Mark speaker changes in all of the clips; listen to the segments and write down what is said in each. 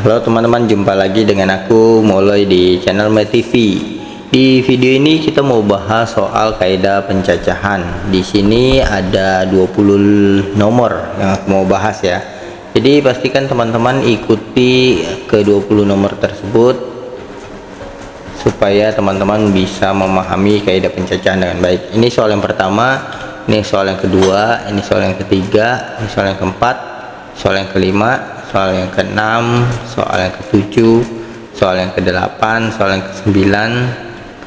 Speaker 1: Halo teman-teman, jumpa lagi dengan aku Molloy di channel MeTV. Di video ini kita mau bahas soal kaidah pencacahan. Di sini ada 20 nomor yang aku mau bahas ya. Jadi pastikan teman-teman ikuti ke 20 nomor tersebut supaya teman-teman bisa memahami kaidah pencacahan dengan baik. Ini soal yang pertama, ini soal yang kedua, ini soal yang ketiga, ini soal yang keempat, soal yang kelima, soal yang keenam, soal yang ketujuh, soal yang kedelapan, soal yang kesembilan,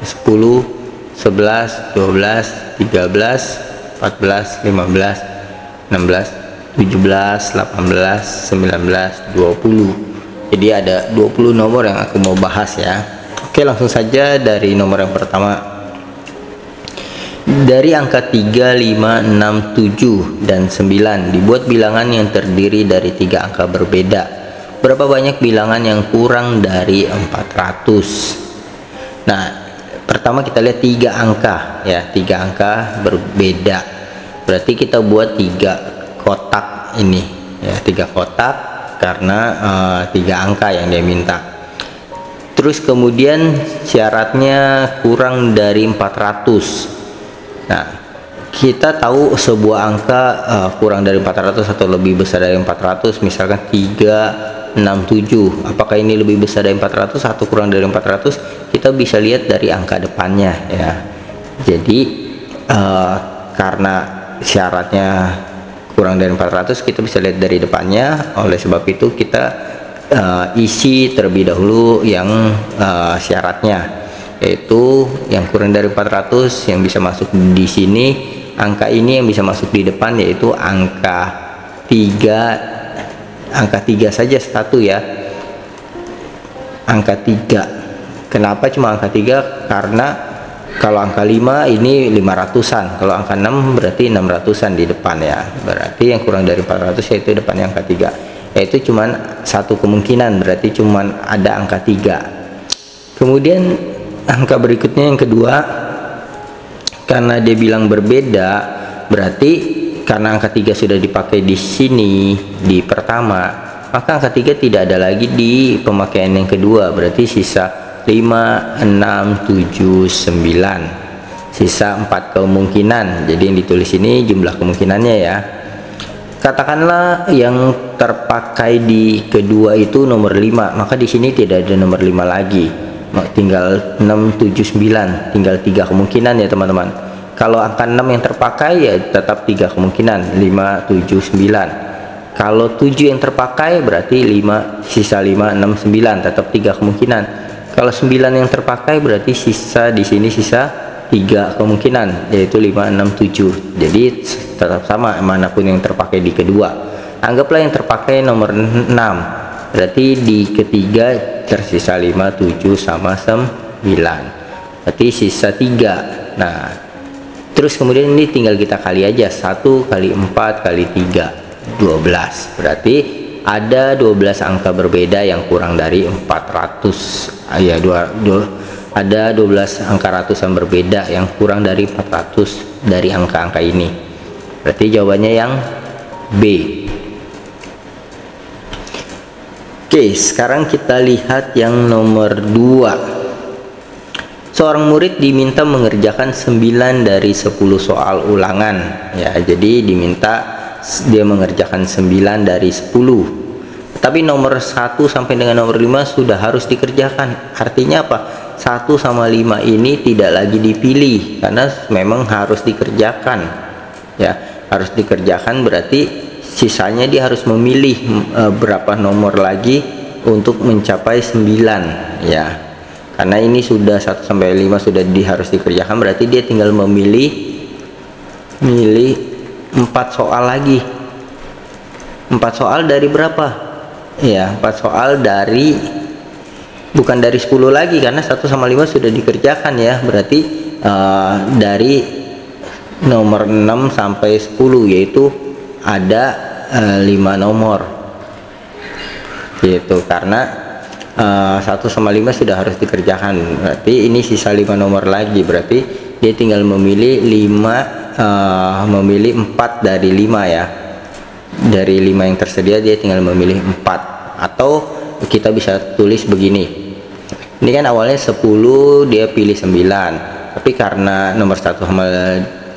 Speaker 1: ke-10, 11, 12, 13, 14, 15, 16, 17, 18, 19, 20. Jadi ada 20 nomor yang aku mau bahas ya. Oke, langsung saja dari nomor yang pertama. Dari angka 3, 5, 6, 7, dan 9 dibuat bilangan yang terdiri dari 3 angka berbeda. Berapa banyak bilangan yang kurang dari 400? Nah, pertama kita lihat 3 angka ya, 3 angka berbeda. Berarti kita buat 3 kotak ini ya, 3 kotak karena 3 angka yang dia minta. Terus kemudian syaratnya kurang dari 400. Nah, kita tahu sebuah angka kurang dari 400 atau lebih besar dari 400, misalkan 3, 6, 7. Apakah ini lebih besar dari 400 atau kurang dari 400? Kita bisa lihat dari angka depannya ya. Jadi karena syaratnya kurang dari 400, kita bisa lihat dari depannya. Oleh sebab itu kita isi terlebih dahulu yang syaratnya, yaitu yang kurang dari 400 yang bisa masuk di sini. Angka ini yang bisa masuk di depan yaitu angka 3, angka 3 saja satu ya, angka 3. Kenapa cuma angka 3? Karena kalau angka 5 ini 500-an, kalau angka 6 berarti 600-an di depan ya. Berarti yang kurang dari 400 yaitu depannya angka 3, yaitu cuman satu kemungkinan, berarti cuman ada angka 3. Kemudian angka berikutnya yang kedua, karena dia bilang berbeda, berarti karena angka 3 sudah dipakai di sini di pertama, maka angka 3 tidak ada lagi di pemakaian yang kedua. Berarti sisa 5, 6, 7, 9, sisa 4 kemungkinan. Jadi yang ditulis ini jumlah kemungkinannya ya. Katakanlah yang terpakai di kedua itu nomor 5, maka di sini tidak ada nomor 5 lagi. Tinggal 6, 7, 9, tinggal 3 kemungkinan ya teman-teman. Kalau angka 6 yang terpakai ya tetap 3 kemungkinan, 5, 7, 9. Kalau 7 yang terpakai berarti 5, sisa 5, 6, 9, tetap 3 kemungkinan. Kalau 9 yang terpakai berarti sisa di sini sisa 3 kemungkinan, yaitu 5, 6, 7. Jadi tetap sama manapun yang terpakai di kedua. Anggaplah yang terpakai nomor 6, berarti di ketiga tersisa 5, 7 sama 9, berarti sisa 3. Nah, terus kemudian ini tinggal kita kali aja, 1 kali 4 kali 3, 12. Berarti ada 12 angka berbeda yang kurang dari 400 ya, ada 12 angka ratusan berbeda yang kurang dari 400 dari angka-angka ini. Berarti jawabannya yang B. Oke, sekarang kita lihat yang nomor 2. Seorang murid diminta mengerjakan 9 dari 10 soal ulangan ya. Jadi diminta dia mengerjakan 9 dari 10. Tapi nomor 1 sampai dengan nomor 5 sudah harus dikerjakan. Artinya apa? 1 sama 5 ini tidak lagi dipilih karena memang harus dikerjakan. Ya, harus dikerjakan berarti sisanya dia harus memilih berapa nomor lagi untuk mencapai 9 ya. Karena ini sudah 1 sampai 5 sudah harus dikerjakan, berarti dia tinggal memilih 4 soal lagi. 4 soal dari berapa? Ya, 4 soal dari, bukan dari 10 lagi karena 1 sama 5 sudah dikerjakan ya. Berarti dari nomor 6 sampai 10, yaitu ada 5 nomor gitu, karena 1 sama 5 sudah harus dikerjakan. Berarti ini sisa 5 nomor lagi, berarti dia tinggal memilih 4 dari 5 ya. Dari 5 yang tersedia dia tinggal memilih 4, atau kita bisa tulis begini. Ini kan awalnya 10, dia pilih 9, tapi karena nomor 1 sama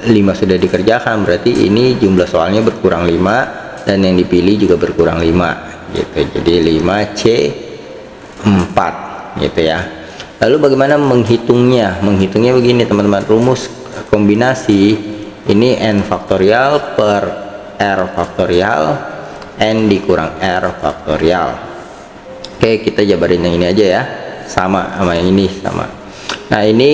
Speaker 1: 5 sudah dikerjakan, berarti ini jumlah soalnya berkurang 5 dan yang dipilih juga berkurang 5 gitu. Jadi 5C 4 gitu ya. Lalu bagaimana menghitungnya? Menghitungnya begini teman-teman, rumus kombinasi ini n faktorial per r faktorial n dikurang r faktorial. Oke, kita jabarin yang ini aja ya, sama yang ini sama. Nah ini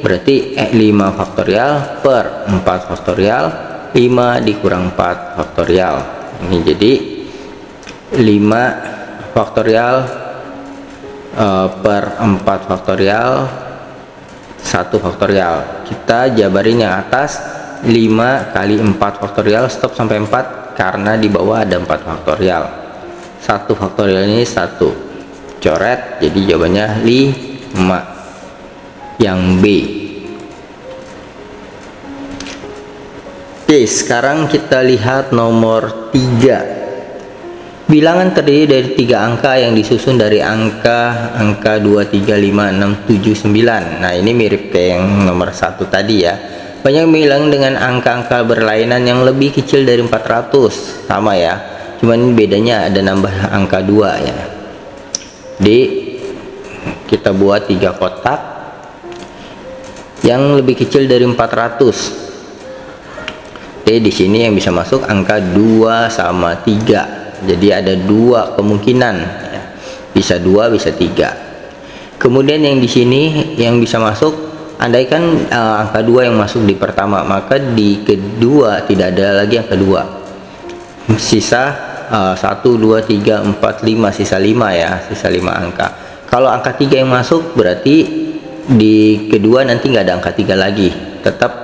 Speaker 1: berarti 5 faktorial per 4 faktorial, 5 dikurang 4 faktorial. Ini jadi 5 faktorial per 4 faktorial 1 faktorial. Kita jabarin yang atas, 5 kali 4 faktorial, stop sampai 4 karena di bawah ada 4 faktorial. 1 faktorial ini 1 coret, jadi jawabannya 5 yang B. Oke, sekarang kita lihat nomor 3. Bilangan terdiri dari 3 angka yang disusun dari angka 2, 3, 5, 6, 7, 9. Nah ini mirip kayak yang nomor 1 tadi ya. Banyak bilangan dengan angka-angka berlainan yang lebih kecil dari 400, sama ya, cuman bedanya ada nambah angka 2 ya. Jadi kita buat 3 kotak yang lebih kecil dari 400. Oke, di sini yang bisa masuk angka 2 sama 3. Jadi ada 2 kemungkinan ya. Bisa 2, bisa 3. Kemudian yang di sini yang bisa masuk, andaikan angka 2 yang masuk di pertama, maka di kedua tidak ada lagi angka 2. Sisa 1, 2, 3, 4, 5, sisa 5 ya, sisa 5 angka. Kalau angka 3 yang masuk, berarti di kedua nanti nggak ada angka 3 lagi, tetap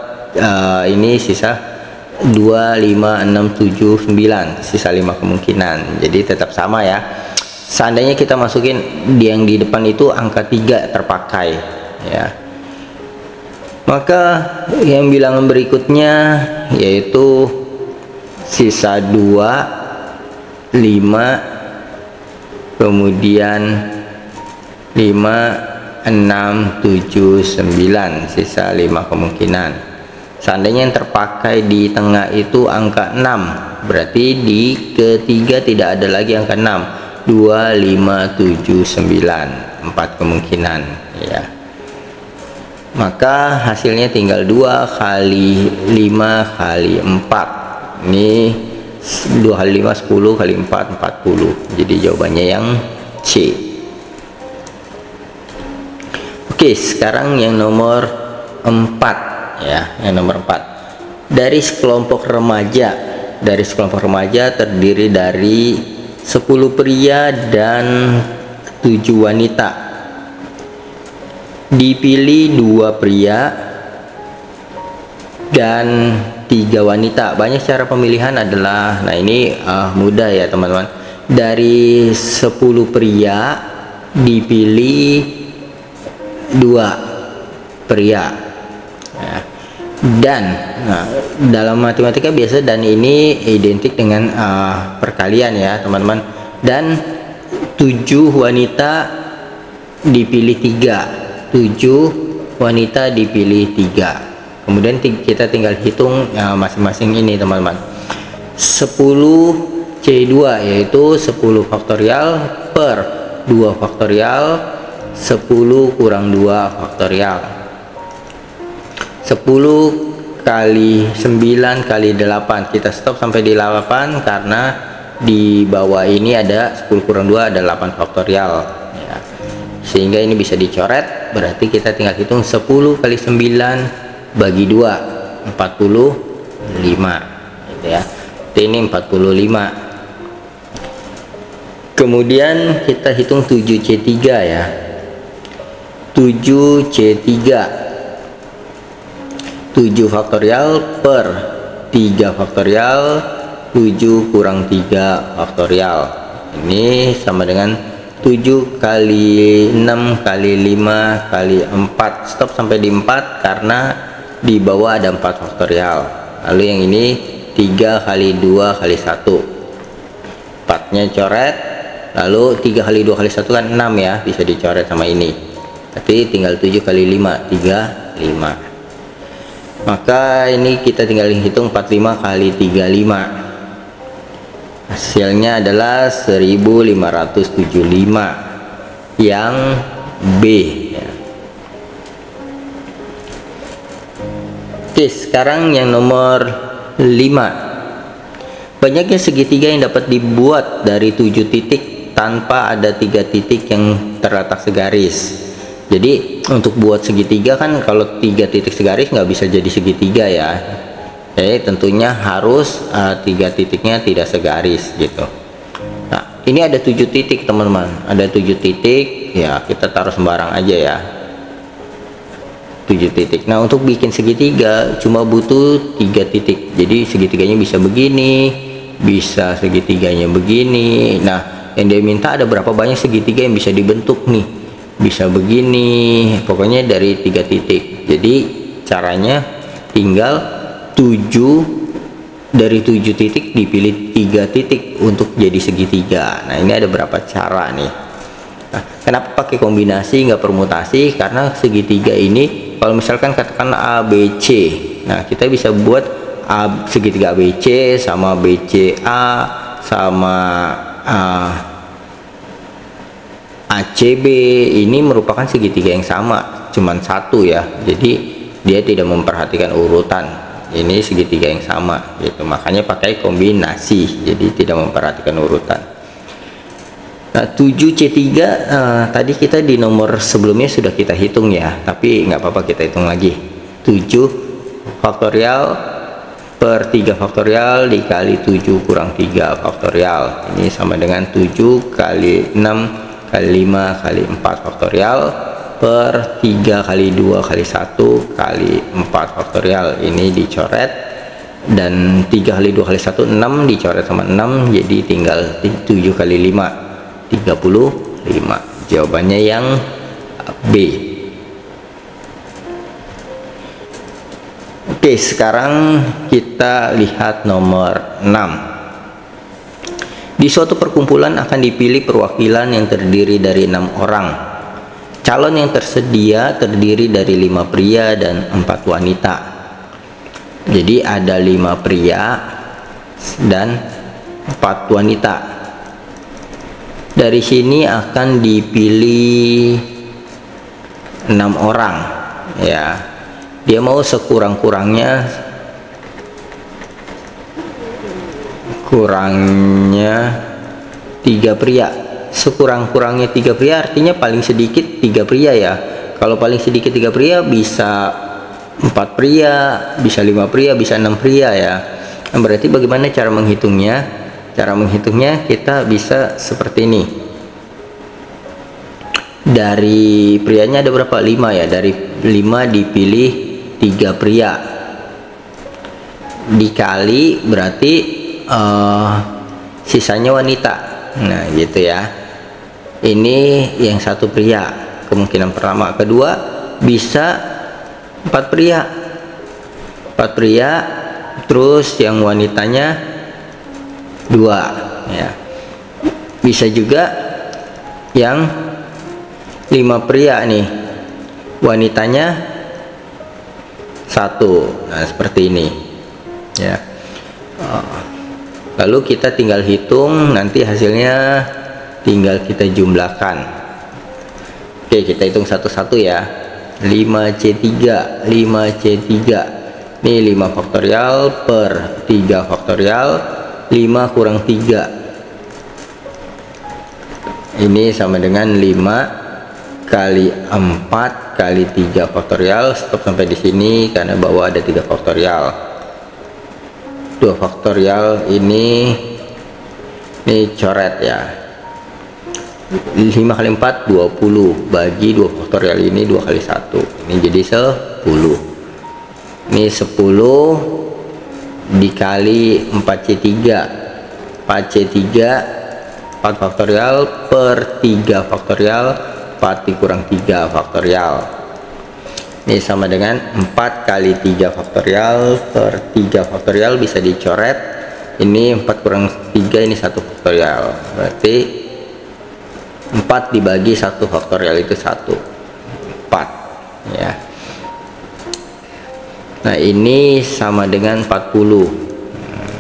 Speaker 1: ini sisa 2, 5, 6, 7, 9, sisa 5 kemungkinan. Jadi tetap sama ya. Seandainya kita masukin yang di depan itu angka 3 terpakai ya, maka yang bilangan berikutnya yaitu sisa 2, 5, kemudian 5, 6, 7, 9, sisa 5 kemungkinan. Seandainya yang terpakai di tengah itu angka 6, berarti di ketiga tidak ada lagi angka 6. 2, 5, 7, 9, 4 kemungkinan ya. Maka hasilnya tinggal 2 kali 5 kali 4. Ini 2 kali 5 10 kali 4 40. Jadi jawabannya yang C. Oke, sekarang yang nomor 4 ya, yang nomor 4. Dari sekelompok remaja terdiri dari 10 pria dan 7 wanita. Dipilih 2 pria dan 3 wanita. Banyak cara pemilihan adalah, nah ini mudah ya teman-teman. Dari 10 pria dipilih 2 pria ya. Dan dalam matematika biasa dan ini identik dengan perkalian ya teman-teman. Dan 7 wanita dipilih 3, 7 wanita dipilih 3. Kemudian kita tinggal hitung masing-masing ini teman-teman. 10 C2 yaitu 10 faktorial per 2 faktorial 10 kurang 2 faktorial. 10 kali 9 kali 8, kita stop sampai di 8 karena di bawah ini ada 10 kurang 2 ada 8 faktorial ya. Sehingga ini bisa dicoret, berarti kita tinggal hitung 10 kali 9 bagi 2, 45 gitu ya. Ini 45. Kemudian kita hitung 7C3 ya. 7C3 7 faktorial per 3 faktorial 7 kurang 3 faktorial. Ini sama dengan 7 kali 6 kali 5 kali 4. Stop sampai di 4 karena di bawah ada 4 faktorial. Lalu yang ini 3 kali 2 kali 1, 4 nya coret, Lalu 3 kali 2 kali 1 kan 6 ya, bisa dicoret sama ini. Berarti tinggal 7 kali 5, 35. Maka ini kita tinggal hitung 45 kali 35. Hasilnya adalah 1575 yang B ya. Oke, sekarang yang nomor 5. Banyaknya segitiga yang dapat dibuat dari 7 titik tanpa ada 3 titik yang terletak segaris. Jadi untuk buat segitiga kan kalau 3 titik segaris nggak bisa jadi segitiga ya. Tentunya harus 3 titiknya tidak segaris gitu. Nah, ini ada 7 titik teman-teman, ada 7 titik ya, kita taruh sembarang aja ya, 7 titik. Nah, untuk bikin segitiga cuma butuh 3 titik, jadi segitiganya bisa begini, bisa segitiganya begini. Nah, yang dia minta ada berapa banyak segitiga yang bisa dibentuk nih, bisa begini, pokoknya dari 3 titik. Jadi caranya tinggal 7 dari 7 titik dipilih 3 titik untuk jadi segitiga. Nah, ini ada berapa cara nih. Nah, kenapa pakai kombinasi nggak permutasi? Karena segitiga ini kalau misalkan katakan ABC, nah kita bisa buat segitiga ABC sama BCA sama ACB, ini merupakan segitiga yang sama, cuman satu ya, jadi dia tidak memperhatikan urutan. Ini segitiga yang sama gitu, makanya pakai kombinasi, jadi tidak memperhatikan urutan. Nah, 7C3 tadi kita di nomor sebelumnya sudah kita hitung ya, tapi nggak apa-apa kita hitung lagi. 7 faktorial per 3 faktorial dikali 7 kurang 3 faktorial, ini sama dengan 7 kali 6 kali 5 kali 4 faktorial per 3 kali 2 kali 1 kali 4 faktorial. Ini dicoret, dan 3 kali 2 kali 1 6 dicoret sama 6, jadi tinggal 7 kali 5 35. Jawabannya yang B. Oke, sekarang kita lihat nomor 6. Di suatu perkumpulan akan dipilih perwakilan yang terdiri dari 6 orang. Calon yang tersedia terdiri dari 5 pria dan 4 wanita. Jadi ada 5 pria dan 4 wanita. Dari sini akan dipilih 6 orang ya. Dia mau sekurang-kurangnya 3 pria. Sekurang-kurangnya 3 pria artinya paling sedikit 3 pria ya. Kalau paling sedikit 3 pria bisa 4 pria, bisa 5 pria, bisa 6 pria ya. Nah, berarti bagaimana cara menghitungnya? Cara menghitungnya kita bisa seperti ini. Dari prianya ada berapa? 5 ya. Dari 5 dipilih 3 pria. Dikali berarti sisanya wanita. Nah, gitu ya. Ini yang 1 pria, kemungkinan pertama. Kedua, bisa 4 pria. 4 pria, terus yang wanitanya 2 ya. Bisa juga yang 5 pria nih, wanitanya 1. Nah, seperti ini ya. Lalu kita tinggal hitung, nanti hasilnya tinggal kita jumlahkan. Oke, kita hitung satu-satu ya. 5C3 ini 5 faktorial per 3 faktorial, 5 kurang 3 ini sama dengan 5 kali 4 kali 3 faktorial. Stop sampai di sini karena bawah ada 3 faktorial. 2 faktorial ini coret ya. 5 kali 4 20, bagi 2 faktorial ini 2 kali 1, ini jadi 10. Ini 10 dikali 4C3 4 faktorial per 3 faktorial, 4 dikurang 3 faktorial, ini sama dengan 4 kali 3 faktorial per 3 faktorial, bisa dicoret. Ini 4 kurang 3, ini 1 faktorial, berarti 4 dibagi 1 faktorial itu 1, 4 ya. Nah ini sama dengan 40.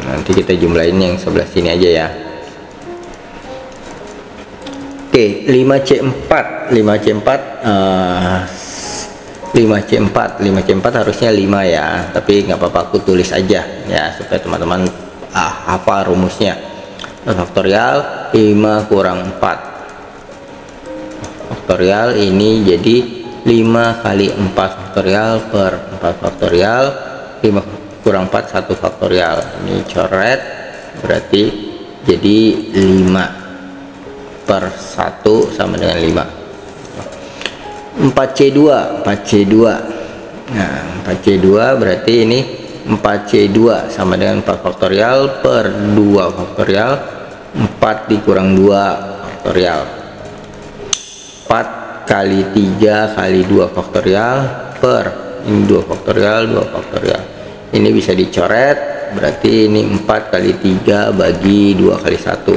Speaker 1: Nanti kita jumlahin yang sebelah sini aja ya. Oke, 5C4 harusnya 5 ya, tapi nggak apa-apa aku tulis aja ya supaya teman-teman hafal rumusnya. Faktorial 5 kurang 4 faktorial, ini jadi 5 kali 4 faktorial per 4 faktorial, 5 kurang 4 1 faktorial. Ini coret, berarti jadi 5 per 1 sama dengan 5. 4C2 nah 4C2 berarti ini 4C2 sama dengan 4 faktorial per 2 faktorial, 4 dikurang 2 faktorial, 4 kali 3 kali 2 faktorial per ini 2 faktorial 2 faktorial. Ini bisa dicoret, berarti ini 4 kali 3 bagi 2 kali 1,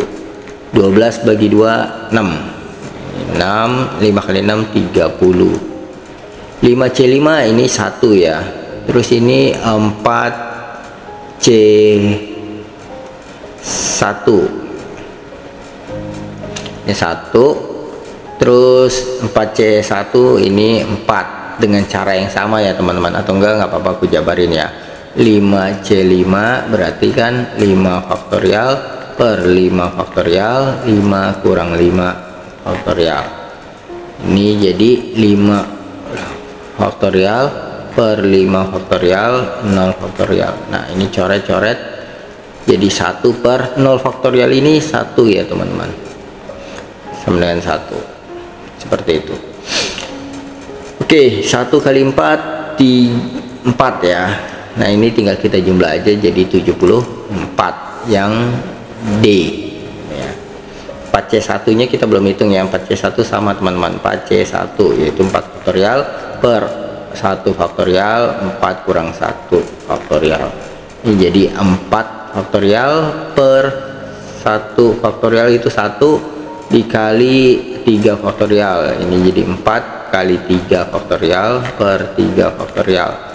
Speaker 1: 12 bagi 2 6, 5 kali 6 30. 5C5 ini 1 ya, terus ini 4C1 ini 1, terus 4C1 ini 4 dengan cara yang sama ya teman-teman, atau enggak nggak apa-apa aku jabarin ya. 5C5 berarti kan 5 faktorial per 5 faktorial, 5 kurang 5 faktorial. Ini jadi 5 faktorial per 5 faktorial 0 faktorial. Nah ini coret-coret jadi 1 per 0 faktorial, ini 1 ya teman-teman, sama dengan 1 seperti itu. Oke, 1 kali 4 di 4 ya. Nah ini tinggal kita jumlah aja jadi 74 yang D ya. 4C1 nya kita belum hitung ya. 4C1 sama teman-teman, 4C1 yaitu 4 faktorial per 1 faktorial, 4 kurang 1 faktorial. Ini jadi 4 faktorial per 1 faktorial itu 1 dikali 3 faktorial. Ini jadi 4 kali 3 faktorial per 3 faktorial.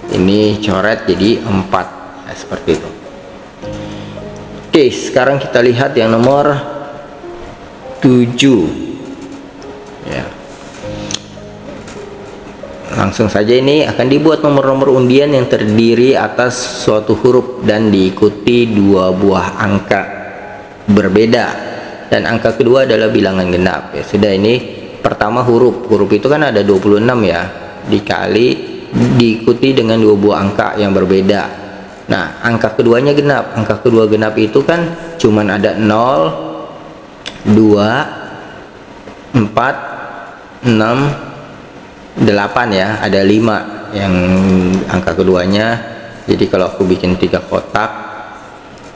Speaker 1: Ini coret jadi 4 ya, seperti itu. Oke, sekarang kita lihat yang nomor 7 ya. Langsung saja, ini akan dibuat nomor-nomor undian yang terdiri atas suatu huruf dan diikuti 2 buah angka berbeda, dan angka kedua adalah bilangan genap ya. Sudah, ini pertama huruf itu kan ada 26 ya, dikali diikuti dengan 2 buah angka yang berbeda. Nah angka keduanya genap, angka kedua genap itu kan cuman ada 0, 2, 4, 6, 8 ya, ada 5 yang angka keduanya. Jadi kalau aku bikin 3 kotak,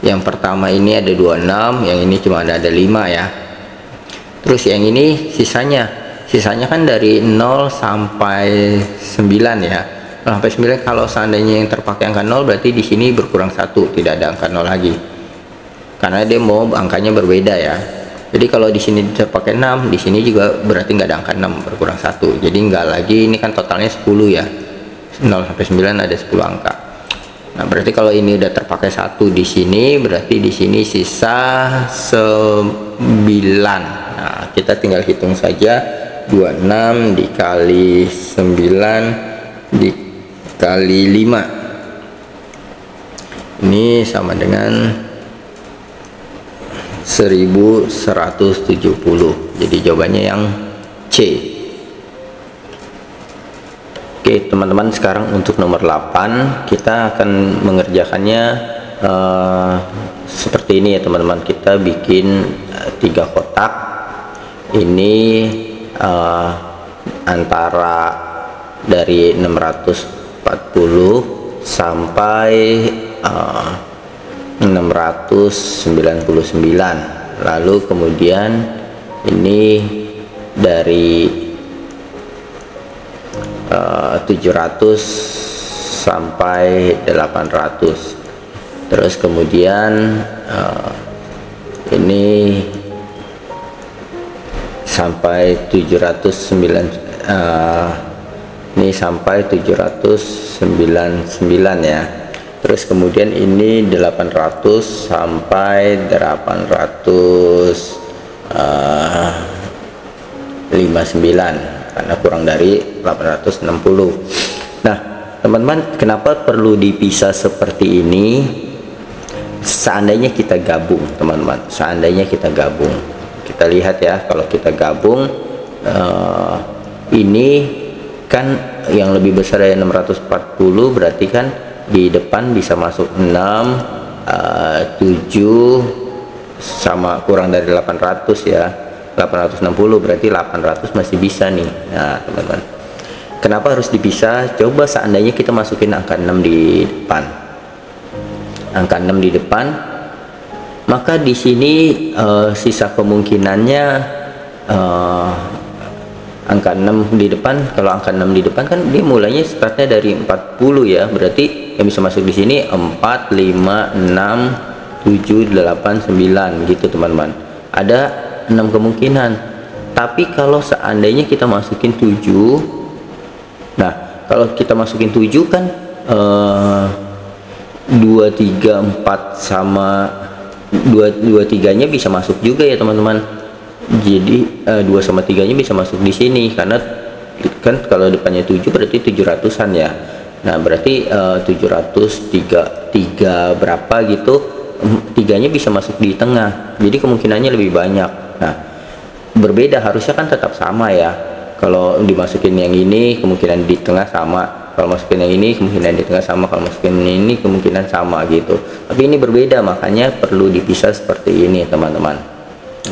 Speaker 1: yang pertama ini ada 26, yang ini cuma ada 5 ya. Terus yang ini sisanya kan dari 0 sampai 9 ya. 0 sampai 9 kalau seandainya yang terpakai angka 0 berarti di sini berkurang 1, tidak ada angka 0 lagi. Karena dia mau angkanya berbeda ya. Jadi kalau di sini terpakai 6, di sini juga berarti nggak ada angka 6, berkurang 1. Jadi nggak lagi, ini kan totalnya 10 ya. 0 sampai 9 ada 10 angka. Nah, berarti kalau ini udah terpakai 1 di sini, berarti di sini sisa 9. Nah, kita tinggal hitung saja. 26 dikali 9 dikali 5, ini sama dengan 1170. Jadi jawabannya yang C. Oke teman-teman, sekarang untuk nomor 8 kita akan mengerjakannya seperti ini ya teman-teman. Kita bikin 3 kotak. Ini antara dari 640 sampai 699. Lalu kemudian ini dari 700 sampai 800. Terus kemudian ini sampai 709, ini sampai 799 ya. Terus kemudian ini 800 sampai 859 karena kurang dari 860. Nah teman-teman, kenapa perlu dipisah seperti ini? Seandainya kita gabung teman-teman, seandainya kita gabung, kita lihat ya, kalau kita gabung ini kan yang lebih besar dari 640, berarti kan di depan bisa masuk 6, 7 sama kurang dari 800 ya, 860, berarti 800 masih bisa nih. Nah teman-teman, kenapa harus dipisah? Coba seandainya kita masukin angka 6 di depan, angka 6 di depan, maka di sini sisa kemungkinannya angka 6 di depan. Kalau angka 6 di depan kan dia mulainya startnya dari 40 ya, berarti yang bisa masuk di sini 4, 5, 6, 7, 8, 9 gitu teman-teman. Ada 6 kemungkinan. Tapi kalau seandainya kita masukin 7, nah kalau kita masukin 7 kan 2, 3, 4 sama 2, 3 nya bisa masuk juga ya teman-teman. Jadi 2 sama 3 nya bisa masuk di sini, karena kan kalau depannya 7 berarti 700-an ya. Nah berarti 703 berapa gitu, 3 nya bisa masuk di tengah, jadi kemungkinannya lebih banyak. Nah berbeda, harusnya kan tetap sama ya. Kalau dimasukin yang ini kemungkinan di tengah sama, kalau masukin yang ini kemungkinan di tengah sama, kalau masukin ini kemungkinan sama gitu. Tapi ini berbeda, makanya perlu dipisah seperti ini teman-teman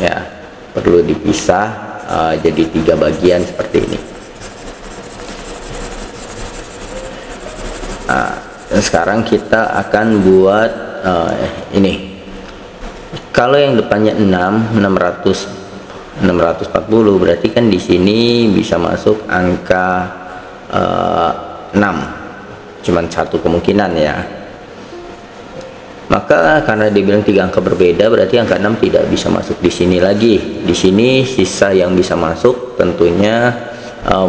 Speaker 1: ya, perlu dipisah jadi 3 bagian seperti ini. Nah, sekarang kita akan buat ini. Kalau yang depannya 640, berarti kan di sini bisa masuk angka 6, cuman satu kemungkinan ya. Maka karena dibilang 3 angka berbeda, berarti angka 6 tidak bisa masuk di sini lagi. Di sini sisa yang bisa masuk tentunya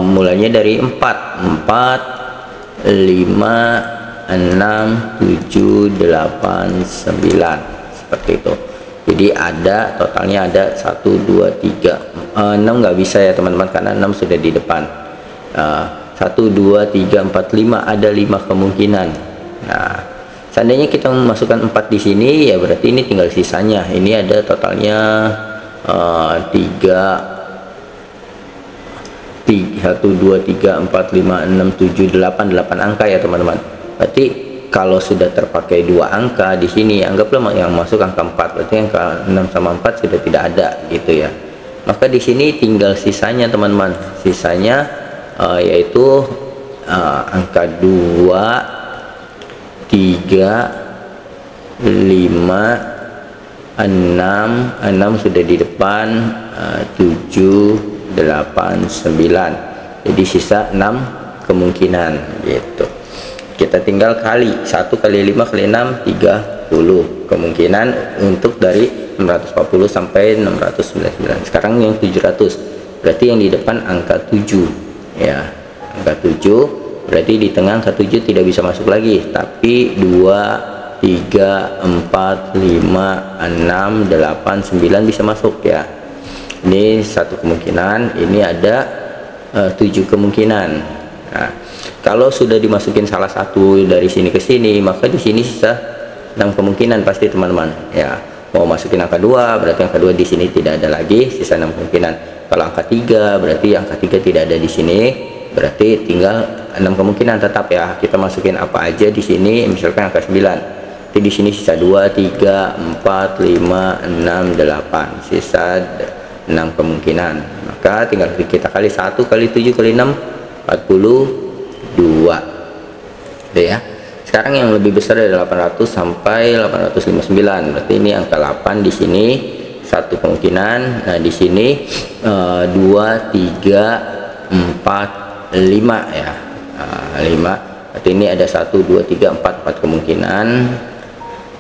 Speaker 1: mulainya dari 4, 5, 6, 7, 8, 9 seperti itu. Jadi ada totalnya ada 1, 2, 3, 6 nggak bisa ya teman-teman, karena 6 sudah di depan. 1, 2, 3, 4, 5, ada 5 kemungkinan. Nah seandainya kita memasukkan 4 di sini ya, berarti ini tinggal sisanya. Ini ada totalnya 1, 2, 3, 4, 5, 6, 7, 8 angka ya teman-teman. Berarti kalau sudah terpakai 2 angka di sini, anggaplah yang masuk angka 4, berarti angka 6 sama 4 sudah tidak ada gitu ya. Maka di sini tinggal sisanya teman-teman. Sisanya yaitu angka 2, 3, 5, 6 sudah di depan, 7, 8, 9. Jadi sisa 6 kemungkinan gitu. Kita tinggal kali 1 kali 5 kali 6, 30 kemungkinan untuk dari 640 sampai 699. Sekarang yang 700, berarti yang di depan angka 7 ya, angka 7. Berarti di tengah angka 7 tidak bisa masuk lagi, tapi 2, 3, 4, 5, 6, 8, 9 bisa masuk ya. Ini satu kemungkinan, ini ada 7 kemungkinan. Nah, kalau sudah dimasukin salah satu dari sini ke sini, maka di sini sisa 6 kemungkinan pasti teman-teman ya. Mau masukin angka 2, berarti angka 2 di sini tidak ada lagi, sisa 6 kemungkinan. Kalau angka 3, berarti angka 3 tidak ada di sini, berarti tinggal 6 kemungkinan tetap ya. Kita masukin apa aja di sini, misalkan angka 9. Jadi di sini sisa 2, 3, 4, 5, 6, 8. Sisa 6 kemungkinan. Maka tinggal kita kali 1 kali 7 kali 6, 42. Oke ya. Sekarang yang lebih besar dari 800 sampai 859. Berarti ini angka 8 di sini satu kemungkinan. Nah, di sini 2, 3, 4, 5 ya. 5, berarti ini ada 1, 2, 3, 4 kemungkinan.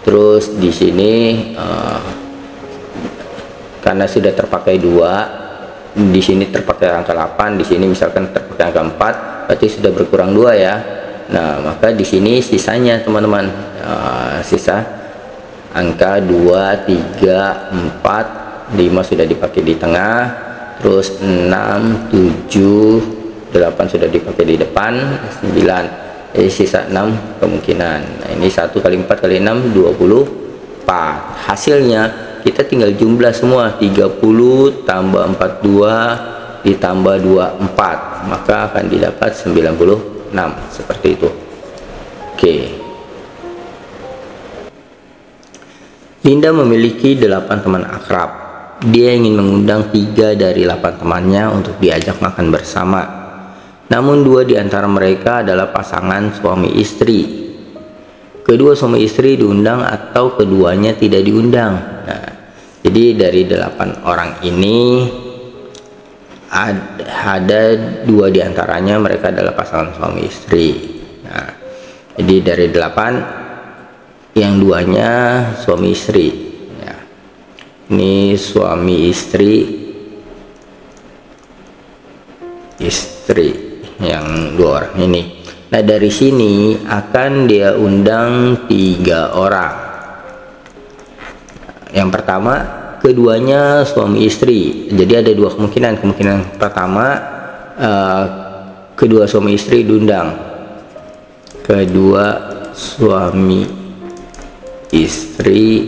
Speaker 1: Terus di sini karena sudah terpakai 2, di sini terpakai angka 8, di sini misalkan terpakai angka 4, berarti sudah berkurang 2 ya. Nah, maka di sini sisanya teman-teman, sisa angka 2, 3, 4, 5 sudah dipakai di tengah, terus 6, 7, 8 sudah dipakai di depan, 9, jadi sisa 6 kemungkinan. Nah, ini 1 kali 4 kali 6 24. Hasilnya kita tinggal jumlah semua, 30 tambah 42 ditambah 24, maka akan didapat 96, seperti itu. Oke. Linda memiliki 8 teman akrab. Dia ingin mengundang 3 dari 8 temannya untuk diajak makan bersama. Namun 2 di antara mereka adalah pasangan suami istri. Kedua suami istri diundang atau keduanya tidak diundang. Nah, jadi dari 8 orang ini ada 2 diantaranya mereka adalah pasangan suami istri. Nah, jadi dari 8 yang 2-nya suami istri. Ya. Ini suami istri yang 2 orang ini. Nah, dari sini akan dia undang 3 orang. Yang pertama, keduanya suami istri. Jadi ada 2 kemungkinan. Kemungkinan pertama, kedua suami istri diundang. Kedua suami istri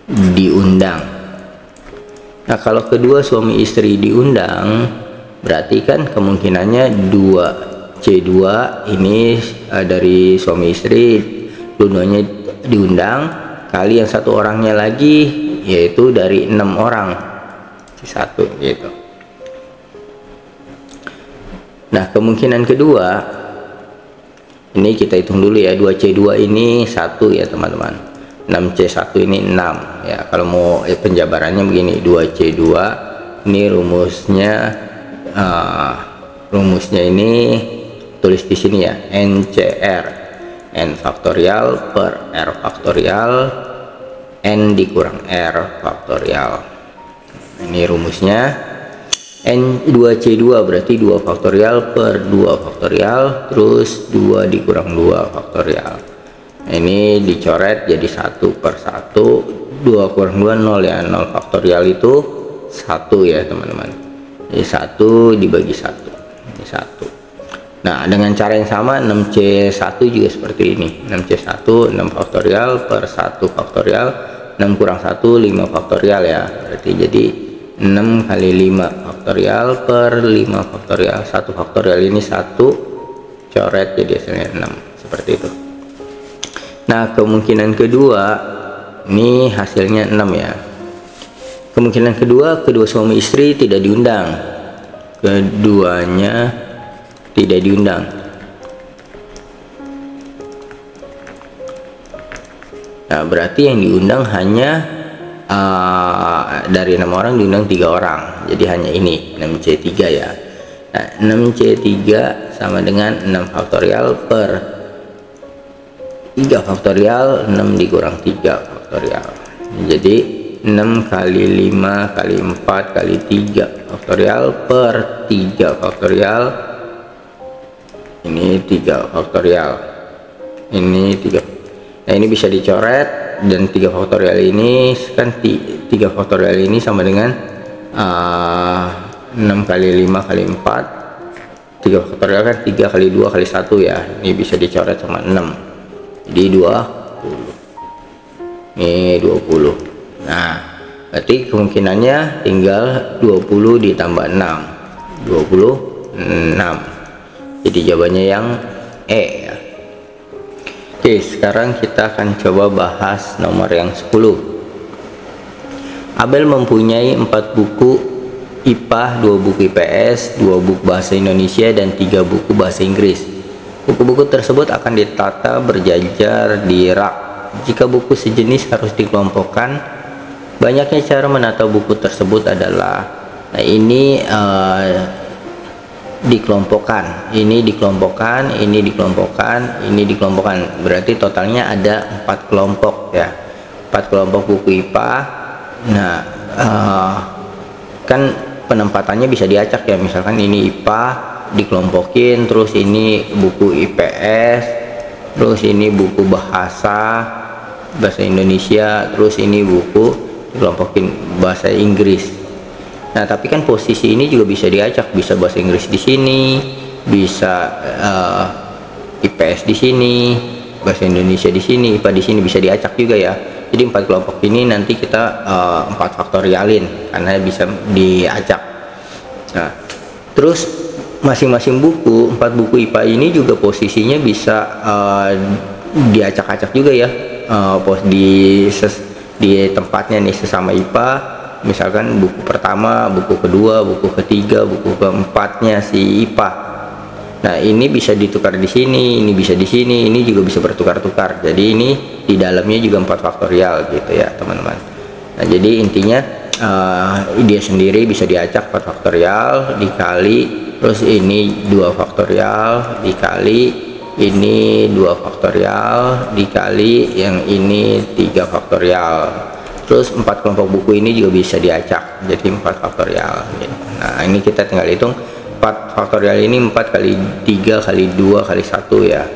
Speaker 1: diundang. Nah, kalau kedua suami istri diundang, berarti kan kemungkinannya 2C2 ini dari suami istri, dua-duanya diundang, kali yang 1 orangnya lagi, yaitu dari 6 orang, 1 gitu. Nah, kemungkinan kedua, ini kita hitung dulu ya, 2C2 ini 1 ya teman-teman, 6C1 ini 6 ya. Kalau mau penjabarannya begini, 2C2 ini rumusnya ini tulis di sini ya, NCR, N faktorial per R faktorial N dikurang R faktorial. Ini rumusnya. N 2C2 berarti 2 faktorial per 2 faktorial terus 2 dikurang 2 faktorial. Ini dicoret jadi 1 per 1, 2 kurang 2 0 ya, 0 faktorial itu 1 ya teman-teman. Jadi 1 dibagi 1, ini 1. Nah, dengan cara yang sama 6C1 juga seperti ini, 6C1 6 faktorial per 1 faktorial, 6 kurang 1 5 faktorial ya, berarti jadi 6 kali 5 faktorial per 5 faktorial, 1 faktorial ini 1 coret jadi hasilnya 6, seperti itu. Nah, kemungkinan kedua ini hasilnya 6 ya. Kemungkinan kedua, kedua suami istri tidak diundang, keduanya tidak diundang. Nah, berarti yang diundang hanya dari 6 orang diundang 3 orang, jadi hanya ini 6C3 ya. Nah, 6C3 sama dengan 6 faktorial per 3 faktorial, 6 dikurang 3 faktorial, jadi 6 kali 5 kali 4 kali 3 faktorial per 3 faktorial, ini 3 faktorial, ini 3. Nah, ini bisa dicoret, dan 3 faktorial ini kan 3 faktorial ini sama dengan 6 kali 5 kali 4, 3 faktorial kan 3 kali 2 kali 1 ya, ini bisa dicoret sama 6, jadi 20, ini 20. Nah, berarti kemungkinannya tinggal 20 ditambah 6, 26. Jadi jawabannya yang E ya. Oke, sekarang kita akan coba bahas nomor yang 10. Abel mempunyai 4 buku IPA, 2 buku IPS, 2 buku bahasa Indonesia, dan 3 buku bahasa Inggris. Buku-buku tersebut akan ditata berjajar di rak. Jika buku sejenis harus dikelompokkan, banyaknya cara menata buku tersebut adalah, nah ini dikelompokkan, ini dikelompokkan, ini dikelompokkan, ini dikelompokkan, berarti totalnya ada 4 kelompok ya, 4 kelompok buku IPA. Nah, kan penempatannya bisa diacak ya, misalkan ini IPA dikelompokin, terus ini buku IPS, terus ini buku bahasa Indonesia, terus ini buku dikelompokin bahasa Inggris. Nah tapi kan posisi ini juga bisa diacak, bisa bahasa Inggris di sini, bisa IPS di sini, bahasa Indonesia di sini, IPA di sini, bisa diacak juga ya. Jadi 4 kelompok ini nanti kita 4 faktorialin karena bisa diacak. Nah, terus masing-masing buku, 4 buku IPA ini juga posisinya bisa diacak-acak juga ya, di tempatnya nih sesama IPA. Misalkan buku pertama, buku kedua, buku ketiga, buku keempatnya si IPA. Nah ini bisa ditukar di sini, ini bisa di sini, ini juga bisa bertukar-tukar. Jadi ini di dalamnya juga 4 faktorial gitu ya teman-teman. Nah jadi intinya dia sendiri bisa diacak 4 faktorial dikali, terus ini 2 faktorial dikali, ini 2 faktorial dikali, yang ini 3 faktorial. Terus 4 kelompok buku ini juga bisa diacak jadi 4 faktorial gitu. Nah ini kita tinggal hitung 4 faktorial ini 4 kali 3 kali 2 kali 1 ya.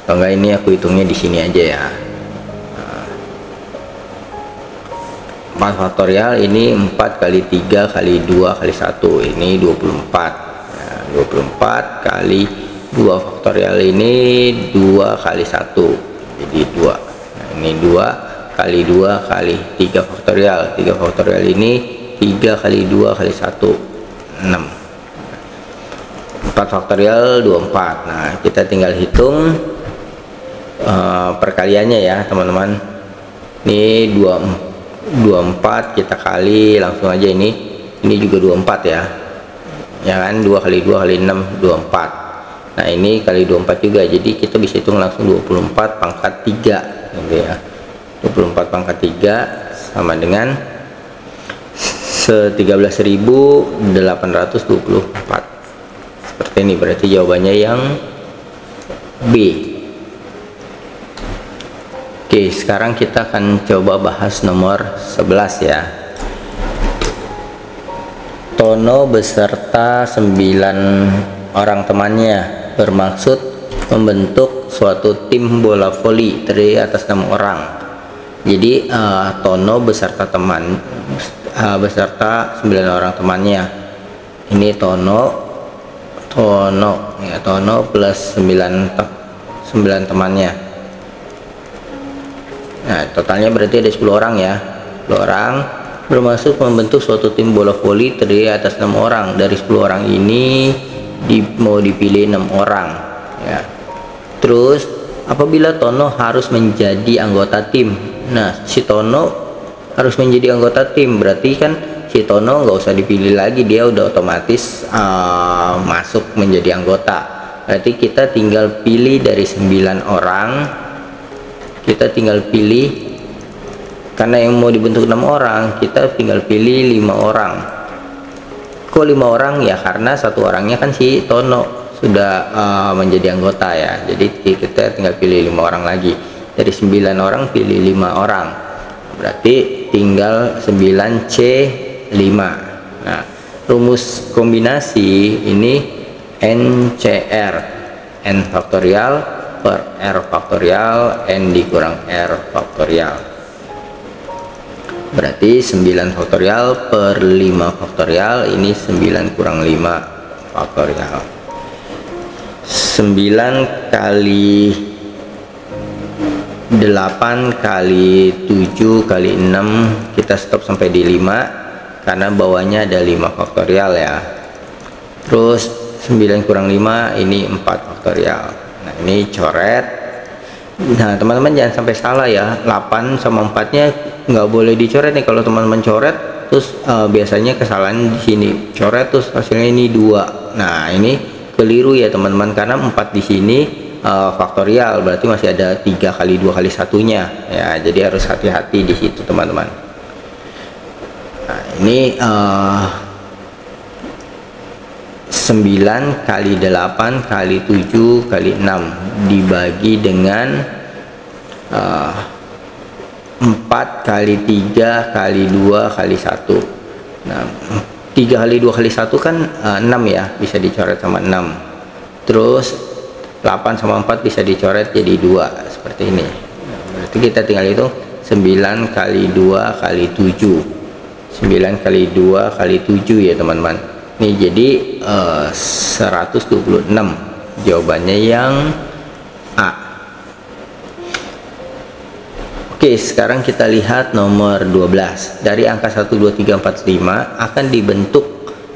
Speaker 1: Kalau enggak ini aku hitungnya di sini aja ya. 4 faktorial ini 4 kali 3 kali 2 kali 1, ini 24. Nah, 24 kali 2 faktorial ini 2 kali 1, jadi 2. Nah, ini 2 kali 2 kali 3 faktorial. 3 faktorial ini 3 kali 2 kali 1, 6. 4 faktorial 24. Nah kita tinggal hitung perkaliannya ya teman-teman. Ini 24 kita kali langsung aja, ini juga 24 ya kan, 2 kali 2 kali 6 24. Nah ini kali 24 juga, jadi kita bisa hitung langsung 24 pangkat 3 gitu ya. 24 pangkat 3 sama dengan 13.824. Seperti ini, berarti jawabannya yang B. Oke, sekarang kita akan coba bahas nomor 11 ya. Tono beserta 9 orang temannya bermaksud membentuk suatu tim bola voli terdiri atas 6 orang. Jadi Tono beserta beserta 9 orang temannya. Ini Tono plus 9 temannya. Nah totalnya berarti ada 10 orang ya. 10 orang bermaksud membentuk suatu tim bola voli terdiri atas 6 orang. Dari 10 orang ini mau dipilih 6 orang ya. Terus apabila Tono harus menjadi anggota tim, nah si Tono harus menjadi anggota tim, berarti kan si Tono nggak usah dipilih lagi, dia udah otomatis masuk menjadi anggota. Berarti kita tinggal pilih dari 9 orang, kita tinggal pilih, karena yang mau dibentuk 6 orang, kita tinggal pilih 5 orang. Kok 5 orang? Ya karena 1 orangnya kan si Tono sudah menjadi anggota ya, jadi kita tinggal pilih 5 orang lagi. Dari 9 orang pilih 5 orang, berarti tinggal 9C5. Nah rumus kombinasi ini NCR, N faktorial per R faktorial N dikurang R faktorial, berarti 9 faktorial per 5 faktorial, ini 9 kurang 5 faktorial. 9 kali 8 kali 7 kali 6, kita stop sampai di 5 karena bawahnya ada 5 faktorial ya. Terus 9 kurang 5 ini 4 faktorial. Nah ini coret. Nah teman-teman jangan sampai salah ya, 8 sama 4 nya nggak boleh dicoret nih. Kalau teman-teman coret terus biasanya kesalahan di sini, coret terus hasilnya ini 2. Nah ini keliru ya teman-teman, karena 4 di sini faktorial, berarti masih ada 3 kali 2 kali 1-nya ya, jadi harus hati-hati di situ teman-teman. Nah ini 9 kali 8 kali 7 kali 6 dibagi dengan 4 kali 3 kali 2 kali 1. Nah, 3 kali 2 kali 1 kan 6 ya, bisa dicoret sama 6. Terus 8 sama 4 bisa dicoret jadi 2 seperti ini. Nah, berarti kita tinggal hitung 9 kali 2 kali 7. 9 kali 2 kali 7 ya teman-teman. Ini jadi 126. Jawabannya yang A. Oke, sekarang kita lihat nomor 12. Dari angka 1 2 3 4 5 akan dibentuk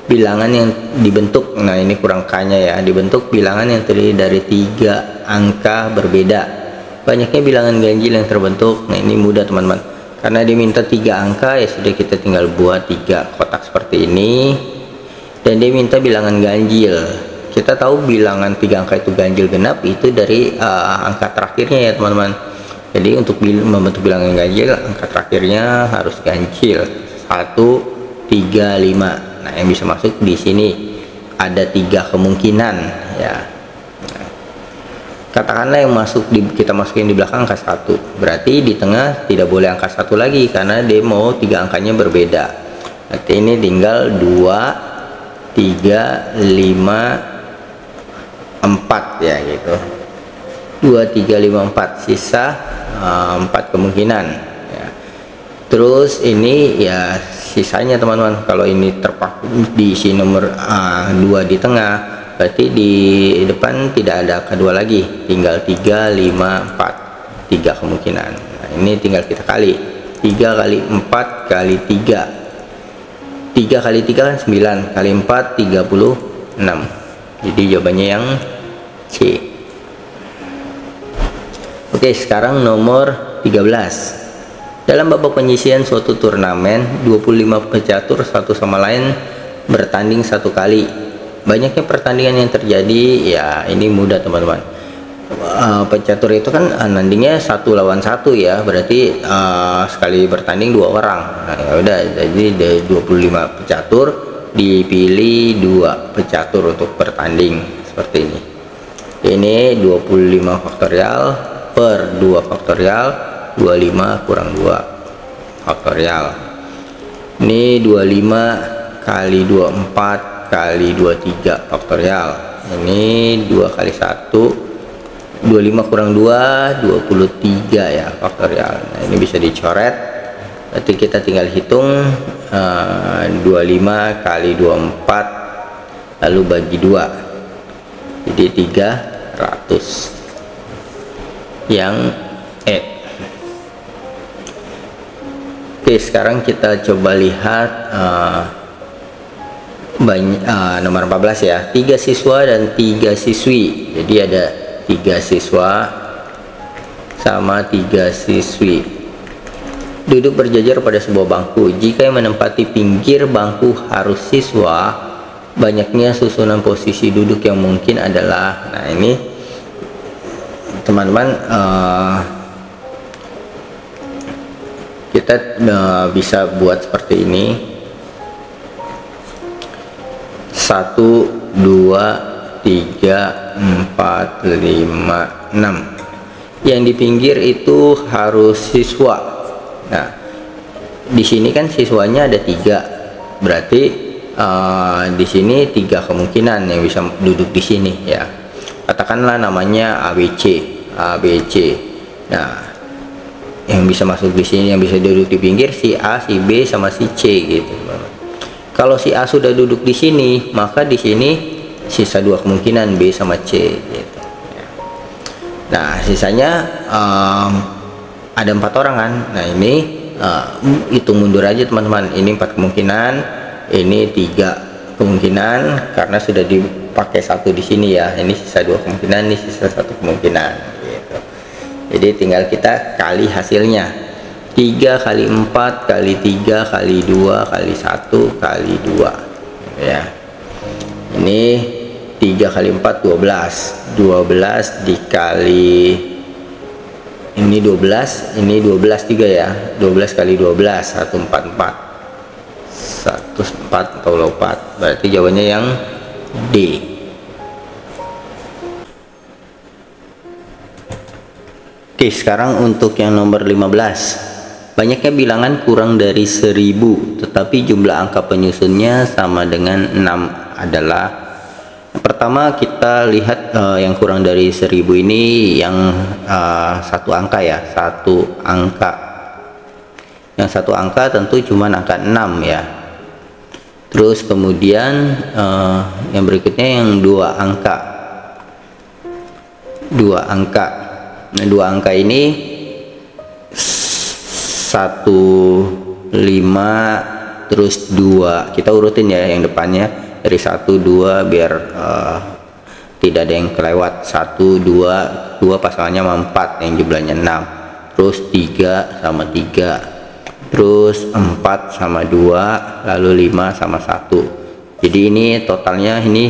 Speaker 1: bilangan yang dibentuk. Nah, ini kurang K-nya ya. Dibentuk bilangan yang terdiri dari 3 angka berbeda. Banyaknya bilangan ganjil yang terbentuk. Nah, ini mudah teman-teman. Karena diminta 3 angka, ya sudah kita tinggal buat 3 kotak seperti ini. Dan dia minta bilangan ganjil. Kita tahu bilangan 3 angka itu ganjil genap itu dari angka terakhirnya ya teman-teman. Jadi untuk membentuk bilangan ganjil, angka terakhirnya harus ganjil 1, 3, 5. Nah, yang bisa masuk di sini ada 3 kemungkinan ya. Nah, katakanlah yang kita masukin di belakang angka 1, berarti di tengah tidak boleh angka 1 lagi karena dia mau 3 angkanya berbeda. Berarti ini tinggal 2, 3, 5, 4 ya gitu. 2, 3, 5, 4, sisa 4 kemungkinan ya. Terus ini ya sisanya teman-teman, kalau ini terpaku diisi nomor 2 di tengah, berarti di depan tidak ada angka 2 lagi, tinggal 3, 5, 4, 3 kemungkinan. Nah, ini tinggal kita kali 3 kali 4 kali 3, 3 kali 3 kan 9, kali 4 36. Jadi jawabannya yang C. Oke, sekarang nomor 13. Dalam babak penyisihan suatu turnamen, 25 pecatur satu sama lain bertanding 1 kali. Banyaknya pertandingan yang terjadi, ya ini mudah teman-teman. Pecatur itu kan nandingnya 1 lawan 1 ya, berarti sekali bertanding 2 orang. Nah, ya udah, jadi dari 25 pecatur dipilih 2 pecatur untuk bertanding seperti ini. Ini 25 faktorial per 2 faktorial, 25 kurang 2 faktorial. Ini 25 kali 24 kali 23 faktorial. Ini 2 kali 1, 25 kurang 2, 23 ya faktorial. Nah, ini bisa dicoret. Berarti kita tinggal hitung 25 kali 24 lalu bagi 2. Jadi 300. Yang E. Oke, sekarang kita coba lihat nomor 14 ya. 3 siswa dan 3 siswi. Jadi ada 3 siswa sama 3 siswi duduk berjajar pada sebuah bangku. Jika yang menempati pinggir bangku harus siswa, banyaknya susunan posisi duduk yang mungkin adalah, nah ini teman-teman, kita bisa buat seperti ini. 1, 2, 3, 4, 5, 6. Yang di pinggir itu harus siswa. Nah, di sini kan siswanya ada 3, berarti di sini 3 kemungkinan yang bisa duduk di sini ya. Katakanlah namanya ABC. Nah, yang bisa masuk di sini, yang bisa duduk di pinggir, si A, si B, sama si C gitu. Kalau si A sudah duduk di sini, maka di sini sisa 2 kemungkinan, B sama C gitu. Nah, sisanya ada 4 orang kan. Nah, ini hitung mundur aja teman-teman. Ini 4 kemungkinan, ini 3 kemungkinan karena sudah dipakai 1 di sini ya. Ini sisa 2 kemungkinan, ini sisa 1 kemungkinan. Jadi tinggal kita kali hasilnya. 3 kali 4 kali 3 kali 2 kali 1 kali 2 ya. Ini 3 kali 4 12. 12 dikali ini 12, ini 12 juga ya. 12 kali 12 144. 104 atau 4. Berarti jawabannya yang D. Oke, sekarang untuk yang nomor 15. Banyaknya bilangan kurang dari 1000, tetapi jumlah angka penyusunnya sama dengan 6 adalah. Pertama kita lihat yang kurang dari 1000 ini yang satu angka ya, satu angka. Yang satu angka tentu cuma angka 6 ya. Terus kemudian yang berikutnya yang dua angka. Nah, dua angka ini 1, 5, terus 2. Kita urutin ya yang depannya dari 1, 2 biar tidak ada yang kelewat. 1, 2 pasangannya sama 4 yang jumlahnya 6. Terus 3 sama 3. Terus 4 sama 2, lalu 5 sama 1. Jadi ini totalnya ini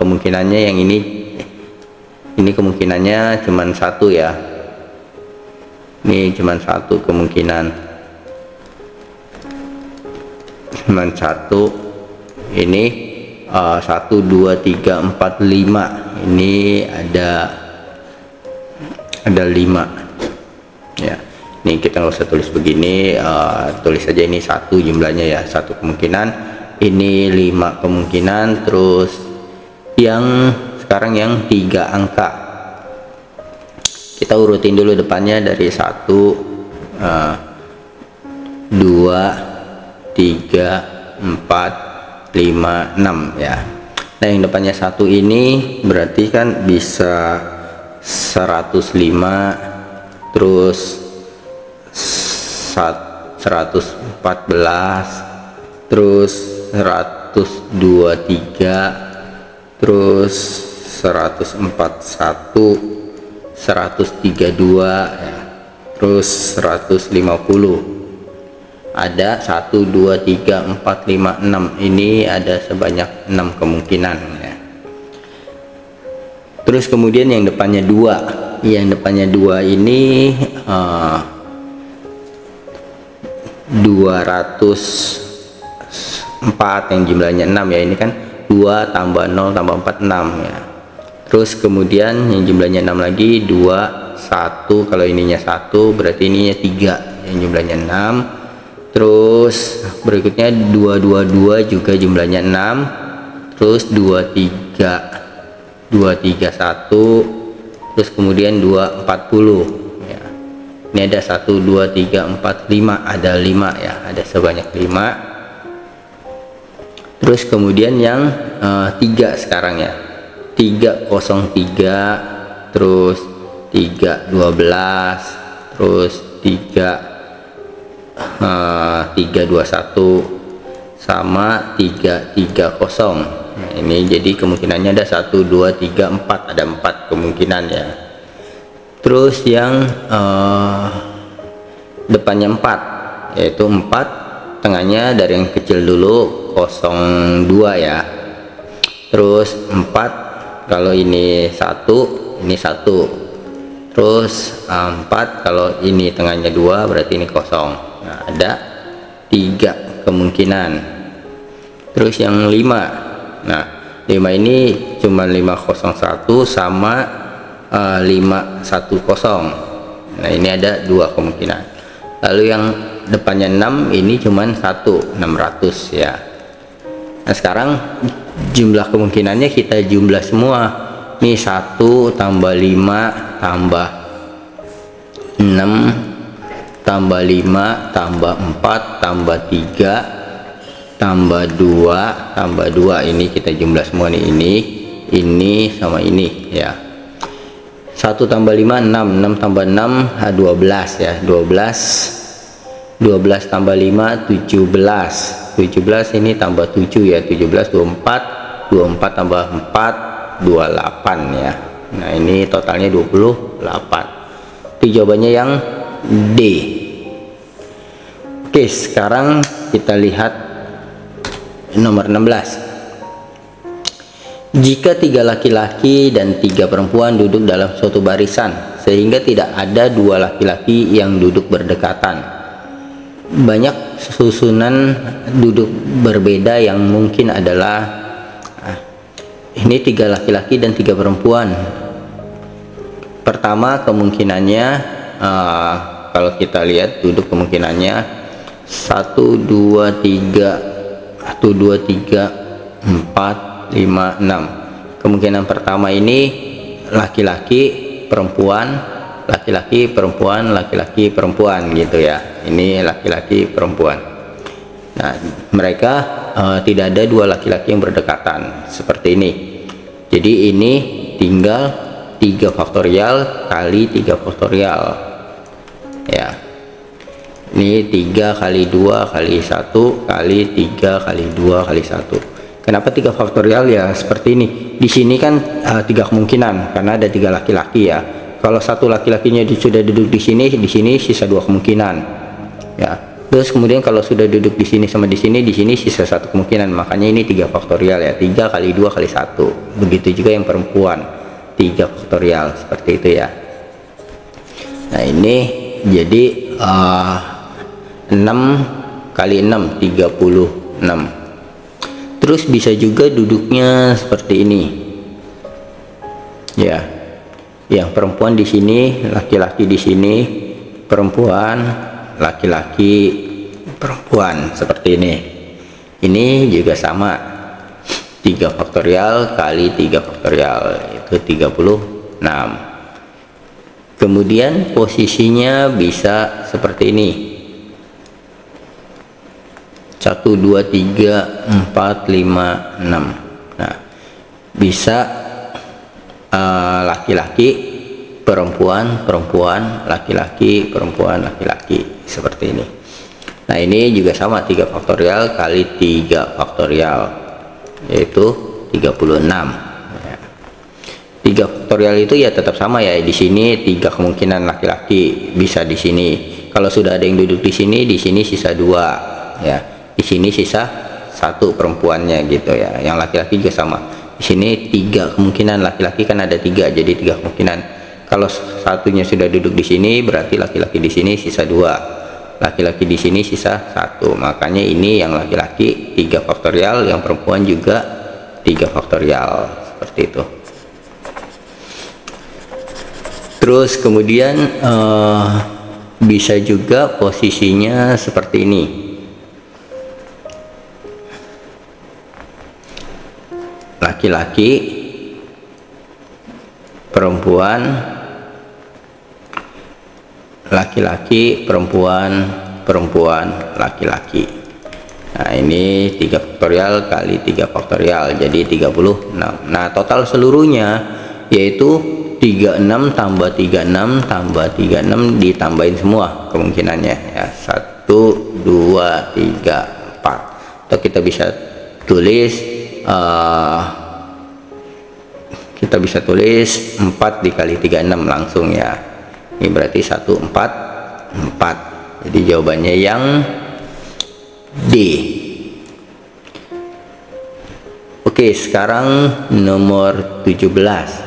Speaker 1: kemungkinannya yang ini kemungkinannya cuman 1 ya. Ini cuman 1 kemungkinan, cuman 1. Ini 1, 2, 3, 4, 5. Ini ada 5 ya. Ini kita nggak usah tulis begini, tulis aja ini 1 jumlahnya ya, 1 kemungkinan. Ini 5 kemungkinan. Terus yang sekarang yang 3 angka, kita urutin dulu depannya dari 1, 2, 3, 4, 5, 6 ya. Nah yang depannya 1 ini berarti kan bisa 105, terus 114, terus 123, terus 141, 132 ya, terus 150. Ada 1, 2, 3, 4, 5, 6. Ini ada sebanyak 6 kemungkinan ya. Terus kemudian yang depannya 2. Yang depannya 2 ini 204 yang jumlahnya 6 ya. Ini kan 2 tambah 0 tambah 4, 6 ya. Terus kemudian yang jumlahnya 6 lagi 2, 1. Kalau ininya 1 berarti ininya 3 yang jumlahnya 6. Terus berikutnya 222 juga jumlahnya 6. Terus 23, 231. Terus kemudian 240 ya. Ini ada 1, 2, 3, 4, 5. Ada 5 ya, ada sebanyak 5. Terus kemudian yang 3 sekarang ya, 303, terus 312, terus 321 sama 330. Nah, ini jadi kemungkinannya ada 1, 2, 3, 4. Ada 4 kemungkinan ya. Terus yang depannya 4, yaitu 4 tengahnya dari yang kecil dulu 02 ya. Terus 4 kalau ini 1, ini 1. Terus 4 kalau ini tengahnya 2 berarti ini 0. Nah, ada 3 kemungkinan. Terus yang 5. Nah, 5 ini cuma 501 sama 510. Nah, ini ada 2 kemungkinan. Lalu yang depannya 6 ini cuman 1, 600 ya. Nah, sekarang jumlah kemungkinannya kita jumlah semua. Nih 1 tambah 5 tambah 6 tambah 5 tambah 4 tambah 3 tambah 2 tambah 2. Ini kita jumlah semua nih, ini sama ini ya. 1 tambah 5 6, 6 tambah 6 12 ya, 12 tambah 5 17 ini tambah 7 ya, 17 24 tambah 4 28 ya. Nah ini totalnya 28. Itu jawabannya yang D. Oke, sekarang kita lihat nomor 16. Jika 3 laki-laki dan 3 perempuan duduk dalam suatu barisan sehingga tidak ada 2 laki-laki yang duduk berdekatan, banyak susunan duduk berbeda yang mungkin adalah ini 3 laki-laki dan 3 perempuan. Pertama kemungkinannya kalau kita lihat duduk kemungkinannya 1 2 3 1 2 3 4 5 6. Kemungkinan pertama ini laki-laki perempuan, laki-laki perempuan, laki-laki perempuan gitu ya. Ini laki-laki perempuan. Nah, mereka tidak ada dua laki-laki yang berdekatan seperti ini. Jadi ini tinggal 3 faktorial kali 3 faktorial ya. Ini 3 kali 2 kali 1 kali 3 kali 2 kali 1. Kenapa 3 faktorial ya seperti ini? Di sini kan 3 kemungkinan karena ada 3 laki-laki ya. Kalau satu laki-lakinya sudah duduk di sini sisa 2 kemungkinan ya. Terus kemudian kalau sudah duduk di sini sama di sini sisa 1 kemungkinan. Makanya ini 3 faktorial ya, 3 kali 2 kali 1. Begitu juga yang perempuan, 3 faktorial seperti itu ya. Nah, ini jadi 6 kali 6 36. Terus bisa juga duduknya seperti ini ya. Yang perempuan di sini, laki-laki di sini, perempuan, laki-laki, perempuan seperti ini. Ini juga sama, 3 faktorial kali 3 faktorial itu 36. Kemudian posisinya bisa seperti ini, 1 2 3 4 5 6. Nah, bisa laki-laki perempuan perempuan, laki-laki perempuan, laki-laki seperti ini. Nah, ini juga sama, 3 faktorial kali 3 faktorial yaitu 36 ya. 3 faktorial itu ya tetap sama ya. Di sini 3 kemungkinan laki-laki bisa di sini. Kalau sudah ada yang duduk di sini sisa 2 ya. Di sini sisa 1 perempuannya gitu ya. Yang laki-laki juga sama. Di sini 3 kemungkinan laki-laki kan ada 3, jadi 3 kemungkinan. Kalau satunya sudah duduk di sini berarti laki-laki di sini sisa 2, laki-laki di sini sisa 1. Makanya ini yang laki-laki 3 faktorial, yang perempuan juga 3 faktorial seperti itu. Terus kemudian bisa juga posisinya seperti ini. Laki-laki perempuan, laki-laki perempuan, perempuan laki-laki. Nah, ini 3 faktorial kali 3 faktorial jadi 36. Nah, total seluruhnya yaitu 36 tambah 36 tambah 36 ditambahin semua kemungkinannya ya, 1 2 3 4. Atau kita bisa tulis 4 dikali 36 langsung ya. Ini berarti 1 4 4. Jadi jawabannya yang D. Oke, sekarang nomor 17.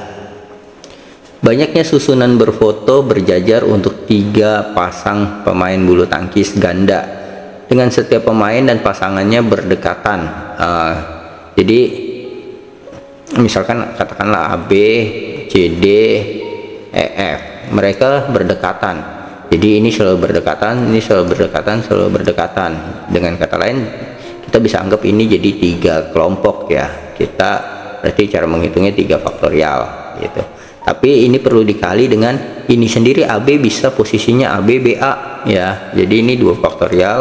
Speaker 1: Banyaknya susunan berfoto berjajar untuk 3 pasang pemain bulu tangkis ganda dengan setiap pemain dan pasangannya berdekatan. Jadi misalkan katakanlah AB, CD, EF, mereka berdekatan. Jadi ini selalu berdekatan, ini selalu berdekatan, selalu berdekatan. Dengan kata lain, kita bisa anggap ini jadi 3 kelompok ya. Kita berarti cara menghitungnya 3 faktorial gitu. Tapi ini perlu dikali dengan ini sendiri, AB bisa posisinya AB BA ya. Jadi ini 2 faktorial.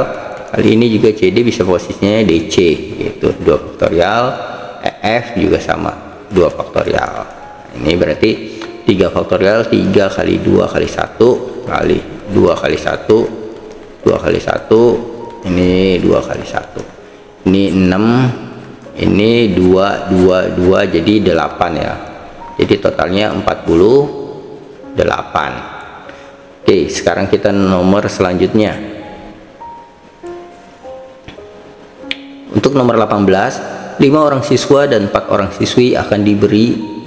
Speaker 1: Kali ini juga CD bisa posisinya DC gitu, 2 faktorial. EF juga sama, 2 faktorial. Ini berarti 3 faktorial, 3 kali 2 kali 1 kali 2 kali 1 2 kali 1, ini 2 kali 1, ini 6, ini 2 2 2 jadi 8 ya. Jadi totalnya 48. Oke, sekarang kita nomor selanjutnya. Untuk nomor 18, 5 orang siswa dan 4 orang siswi akan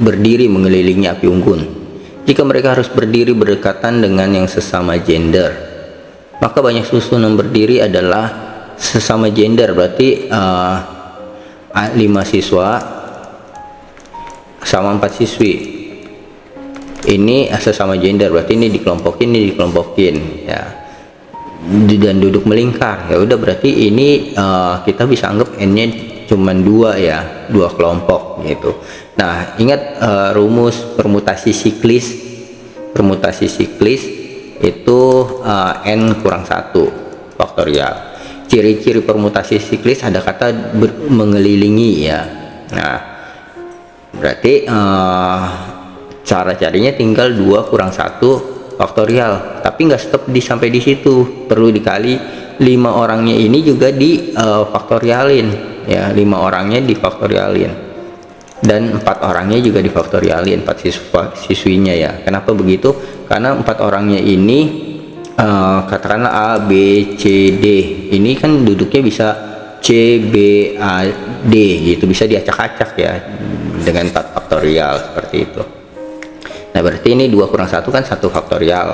Speaker 1: berdiri mengelilingi api unggun. Jika mereka harus berdiri berdekatan dengan yang sesama gender, maka banyak susunan berdiri adalah sesama gender. Berarti 5 siswa sama 4 siswi. ini sesama gender, berarti ini dikelompokin ya, dan duduk melingkar. Ya udah, berarti ini kita bisa anggap n-nya cuman 2 ya, 2 kelompok gitu. Nah, ingat rumus permutasi siklis. Permutasi siklis itu n kurang 1 faktorial. Ciri-ciri permutasi siklis ada kata mengelilingi ya. Nah, berarti cara carinya tinggal 2 kurang 1 faktorial, tapi nggak stop sampai di situ, perlu dikali 5 orangnya ini juga di faktorialin ya, 5 orangnya difaktorialin, dan 4 orangnya juga difaktorialin, 4 siswinya ya. Kenapa begitu? Karena 4 orangnya ini katakanlah A, B, C, D, ini kan duduknya bisa C, B, A, D gitu, bisa diacak-acak ya dengan 4 faktorial seperti itu. Nah, berarti ini 2 kurang 1 kan 1 faktorial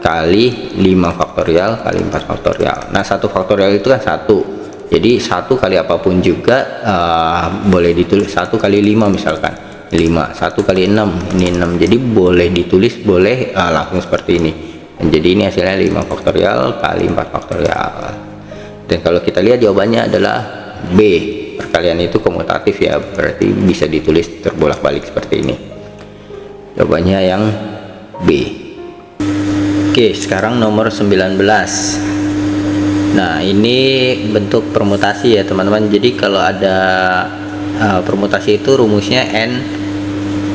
Speaker 1: kali 5 faktorial kali 4 faktorial. Nah, 1 faktorial itu kan 1, jadi 1 kali apapun juga boleh ditulis 1 kali 5 misalkan 5, 1 kali 6 ini 6, jadi boleh ditulis, boleh langsung seperti ini. Dan jadi ini hasilnya 5 faktorial kali 4 faktorial. Dan kalau kita lihat jawabannya adalah B, perkalian itu komutatif ya, berarti bisa ditulis terbolak-balik seperti ini. Jawabannya yang B. Oke, sekarang nomor 19. Nah, ini bentuk permutasi ya teman-teman. Jadi kalau ada permutasi itu rumusnya N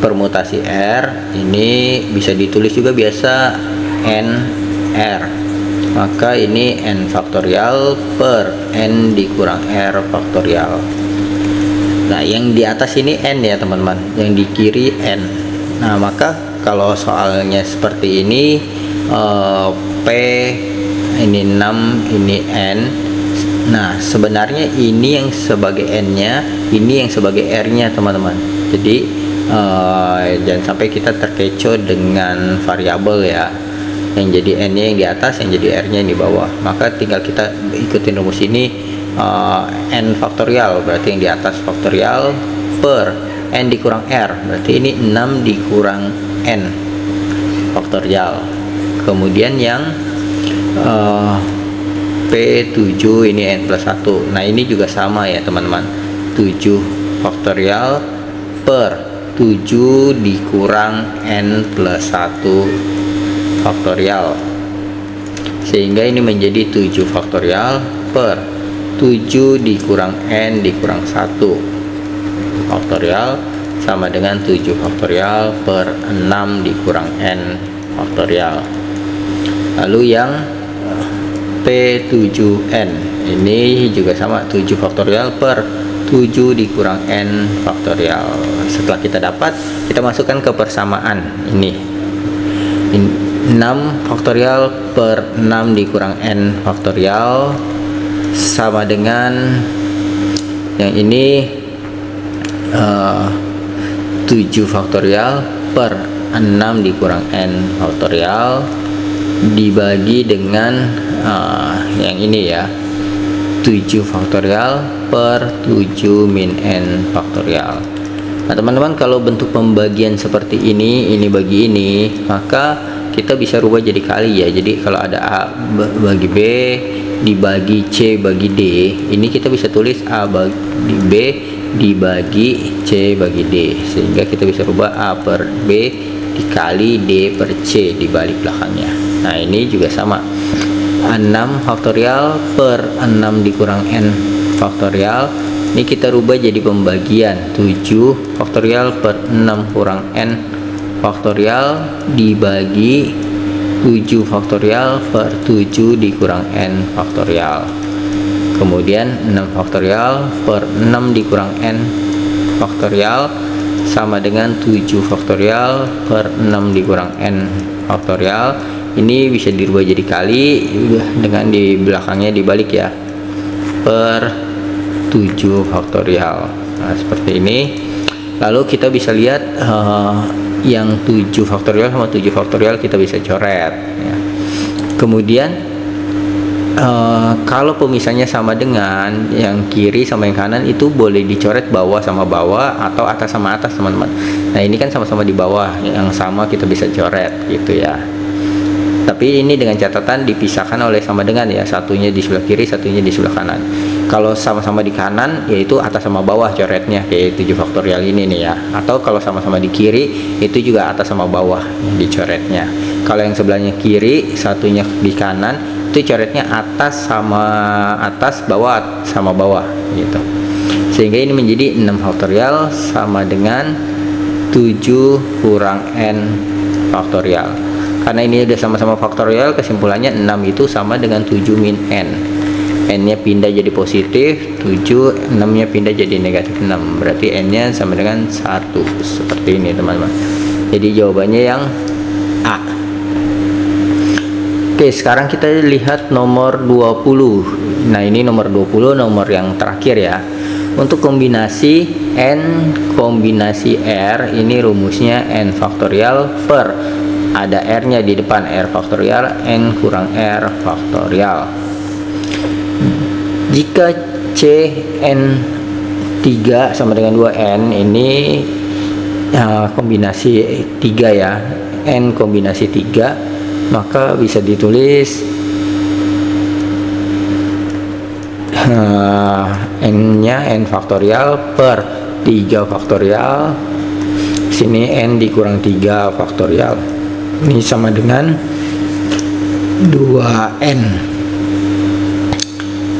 Speaker 1: permutasi R, ini bisa ditulis juga biasa N R, maka ini N faktorial per N dikurang R faktorial. Nah, yang di atas ini N ya teman-teman, yang di kiri N. Nah, maka kalau soalnya seperti ini, P ini 6, ini N. Nah, sebenarnya ini yang sebagai N nya, ini yang sebagai R nya teman-teman. Jadi jangan sampai kita terkecoh dengan variabel ya, yang jadi n nya yang di atas, yang jadi r nya yang di bawah. Maka tinggal kita ikutin rumus ini, n faktorial berarti yang di atas faktorial per n dikurang r, berarti ini 6 dikurang n faktorial. Kemudian yang P7 ini n plus 1. Nah, ini juga sama ya teman-teman, 7 faktorial per 7 dikurang n plus 1 faktorial, sehingga ini menjadi 7 faktorial per 7 dikurang n dikurang 1 faktorial sama dengan 7 faktorial per 6 dikurang n faktorial. Lalu yang P7n ini juga sama, 7 faktorial per 7 dikurang n faktorial. Setelah kita dapat, kita masukkan ke persamaan ini 6 faktorial per 6 dikurang n faktorial sama dengan yang ini 7 faktorial per 6 dikurang n faktorial dibagi dengan yang ini ya, 7 faktorial per 7 min n faktorial. Nah teman-teman, kalau bentuk pembagian seperti ini bagi ini, maka kita bisa rubah jadi kali ya. Jadi kalau ada A bagi B dibagi C bagi D, ini kita bisa tulis A bagi B dibagi C bagi D, sehingga kita bisa rubah A per B dikali D per C di balik belakangnya. Nah, ini juga sama, 6 faktorial per 6 dikurang n faktorial, ini kita rubah jadi pembagian 7 faktorial per 6 kurang n faktorial dibagi 7 faktorial per 7 dikurang n faktorial. Kemudian 6 faktorial per 6 dikurang n faktorial sama dengan 7 faktorial per 6 dikurang n faktorial. Ini bisa dirubah jadi kali dengan di belakangnya dibalik ya, per 7 faktorial. Nah, seperti ini. Lalu kita bisa lihat yang 7 faktorial sama 7 faktorial kita bisa coret ya. Kemudian Kalau pemisahnya sama dengan yang kiri sama yang kanan, itu boleh dicoret bawah sama bawah atau atas sama atas, teman-teman. Nah, ini kan sama-sama di bawah, yang sama kita bisa coret gitu ya. Tapi ini dengan catatan dipisahkan oleh sama dengan ya, satunya di sebelah kiri, satunya di sebelah kanan. Kalau sama-sama di kanan, yaitu atas sama bawah coretnya, kayak 7 faktorial ini nih ya. Atau kalau sama-sama di kiri, itu juga atas sama bawah dicoretnya. Kalau yang sebelahnya kiri, satunya di kanan, itu coretnya atas sama atas, bawah sama bawah gitu. Sehingga ini menjadi 6 faktorial sama dengan 7 kurang n faktorial. Karena ini udah sama-sama faktorial, kesimpulannya 6 itu sama dengan 7 min n. N-nya pindah jadi positif 7, 6-nya pindah jadi negatif 6. Berarti N-nya sama dengan 1. Seperti ini, teman-teman. Jadi jawabannya yang A. Oke, sekarang kita lihat nomor 20. Nah, ini nomor 20, nomor yang terakhir ya. Untuk kombinasi N kombinasi R, ini rumusnya N faktorial per, ada R-nya di depan, R faktorial, N kurang R faktorial. Jika Cn3 sama dengan 2N, ini kombinasi 3 ya, N kombinasi 3, maka bisa ditulis N-nya N faktorial per 3 faktorial, sini N dikurang 3 faktorial, ini sama dengan 2N.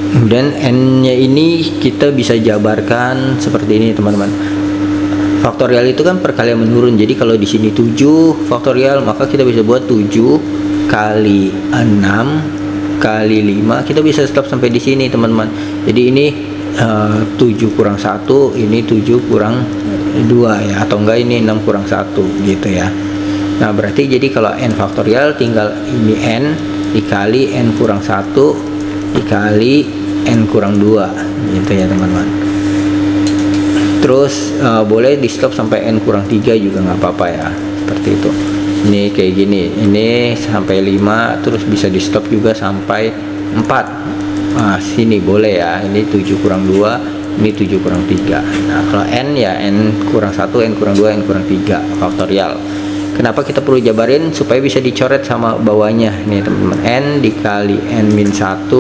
Speaker 1: Dan N-nya ini kita bisa jabarkan seperti ini, teman-teman. Faktorial itu kan perkalian menurun. Jadi kalau di sini 7 faktorial, maka kita bisa buat 7 kali 6 kali 5. Kita bisa stop sampai di sini, teman-teman. Jadi ini 7 kurang 1, ini 7 kurang 2 ya, atau enggak ini 6 kurang 1 gitu ya. Nah, berarti jadi kalau N faktorial tinggal ini N dikali N kurang 1 dikali N kurang 2 gitu ya, teman-teman. Terus boleh di stop sampai N kurang 3 juga nggak apa-apa ya, seperti itu. Ini kayak gini, ini sampai 5, terus bisa di stop juga sampai 4. Nah, sini boleh ya, ini 7 kurang 2, ini 7 kurang 3. Nah, kalau N ya N kurang 1, N kurang 2, N kurang 3 faktorial. Kenapa kita perlu jabarin? Supaya bisa dicoret sama bawahnya nih, teman-teman. N dikali N min 1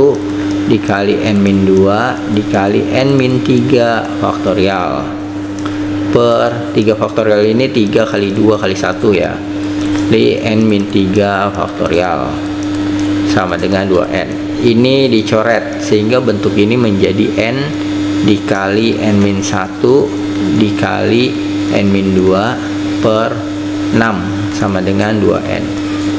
Speaker 1: dikali N min 2 dikali N min 3 faktorial per 3 faktorial, ini 3 kali 2 kali 1 ya, di N min 3 faktorial sama dengan 2N. Ini dicoret sehingga bentuk ini menjadi N dikali N min 1 dikali N min 2 per 6 sama dengan 2N.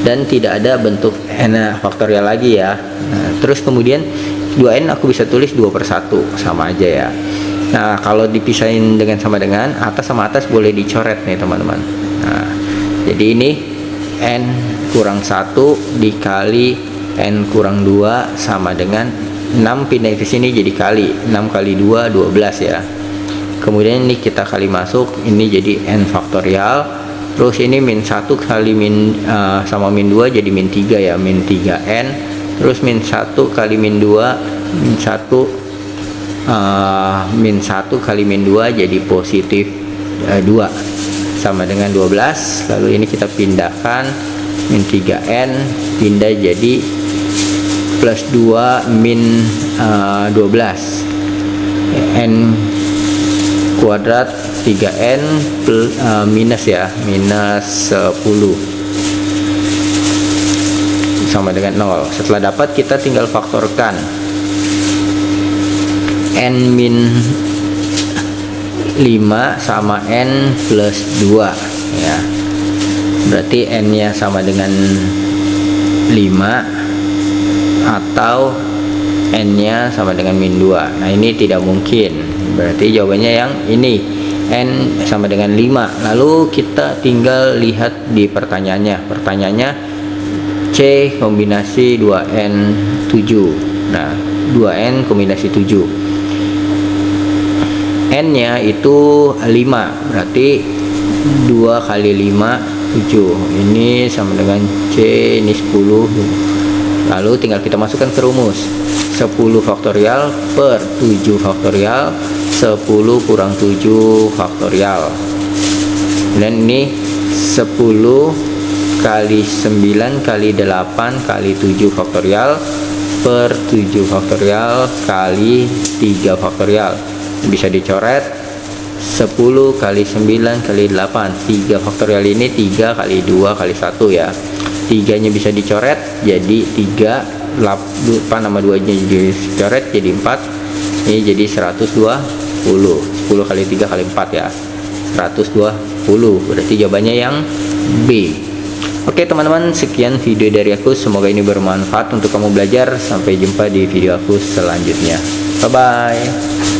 Speaker 1: Dan tidak ada bentuk N faktorial lagi ya. Nah, terus kemudian 2N aku bisa tulis 2 per 1 sama aja ya. Nah, kalau dipisahin dengan sama dengan, atas sama atas boleh dicoret nih, teman-teman. Nah, jadi ini N kurang 1 dikali N kurang 2 sama dengan 6 pindah ke sini jadi kali 6 kali 2 12 ya. Kemudian ini kita kali masuk, ini jadi N faktorial. Terus ini min 1 kali min sama min 2 jadi min 3 ya, min 3N. Terus min 1 kali min 2 min 1 min 1 kali min 2 jadi positif 2 sama dengan 12. Lalu ini kita pindahkan, min 3N pindah jadi plus 2 min 12 N kuadrat 3N plus, minus ya, minus 10 sama dengan 0. Setelah dapat, kita tinggal faktorkan N min 5 sama N plus 2 ya. Berarti N nya sama dengan 5 atau N nya sama dengan min 2. Nah, ini tidak mungkin. Berarti jawabannya yang ini, N sama dengan 5. Lalu kita tinggal lihat di pertanyaannya. Pertanyaannya C kombinasi 2N 7. Nah, 2N kombinasi 7. N-nya itu 5, berarti 2 kali 5 7. Ini sama dengan C, ini 10 Lalu tinggal kita masukkan ke rumus. 10 faktorial per 7 faktorial, 10 kurang 7 faktorial. Dan ini 10 kali 9 kali 8 kali 7 faktorial per 7 faktorial kali 3 faktorial. Bisa dicoret 10 kali 9 kali 8, 3 faktorial ini 3 kali 2 kali 1 ya. 3 nya bisa dicoret jadi 3, 8 nama 2 nya dicoret jadi 4. Ini jadi 120. 10 kali 3 kali 4 ya, 120. Berarti jawabannya yang B. Oke teman-teman, sekian video dari aku, semoga ini bermanfaat untuk kamu belajar. Sampai jumpa di video aku selanjutnya. Bye bye.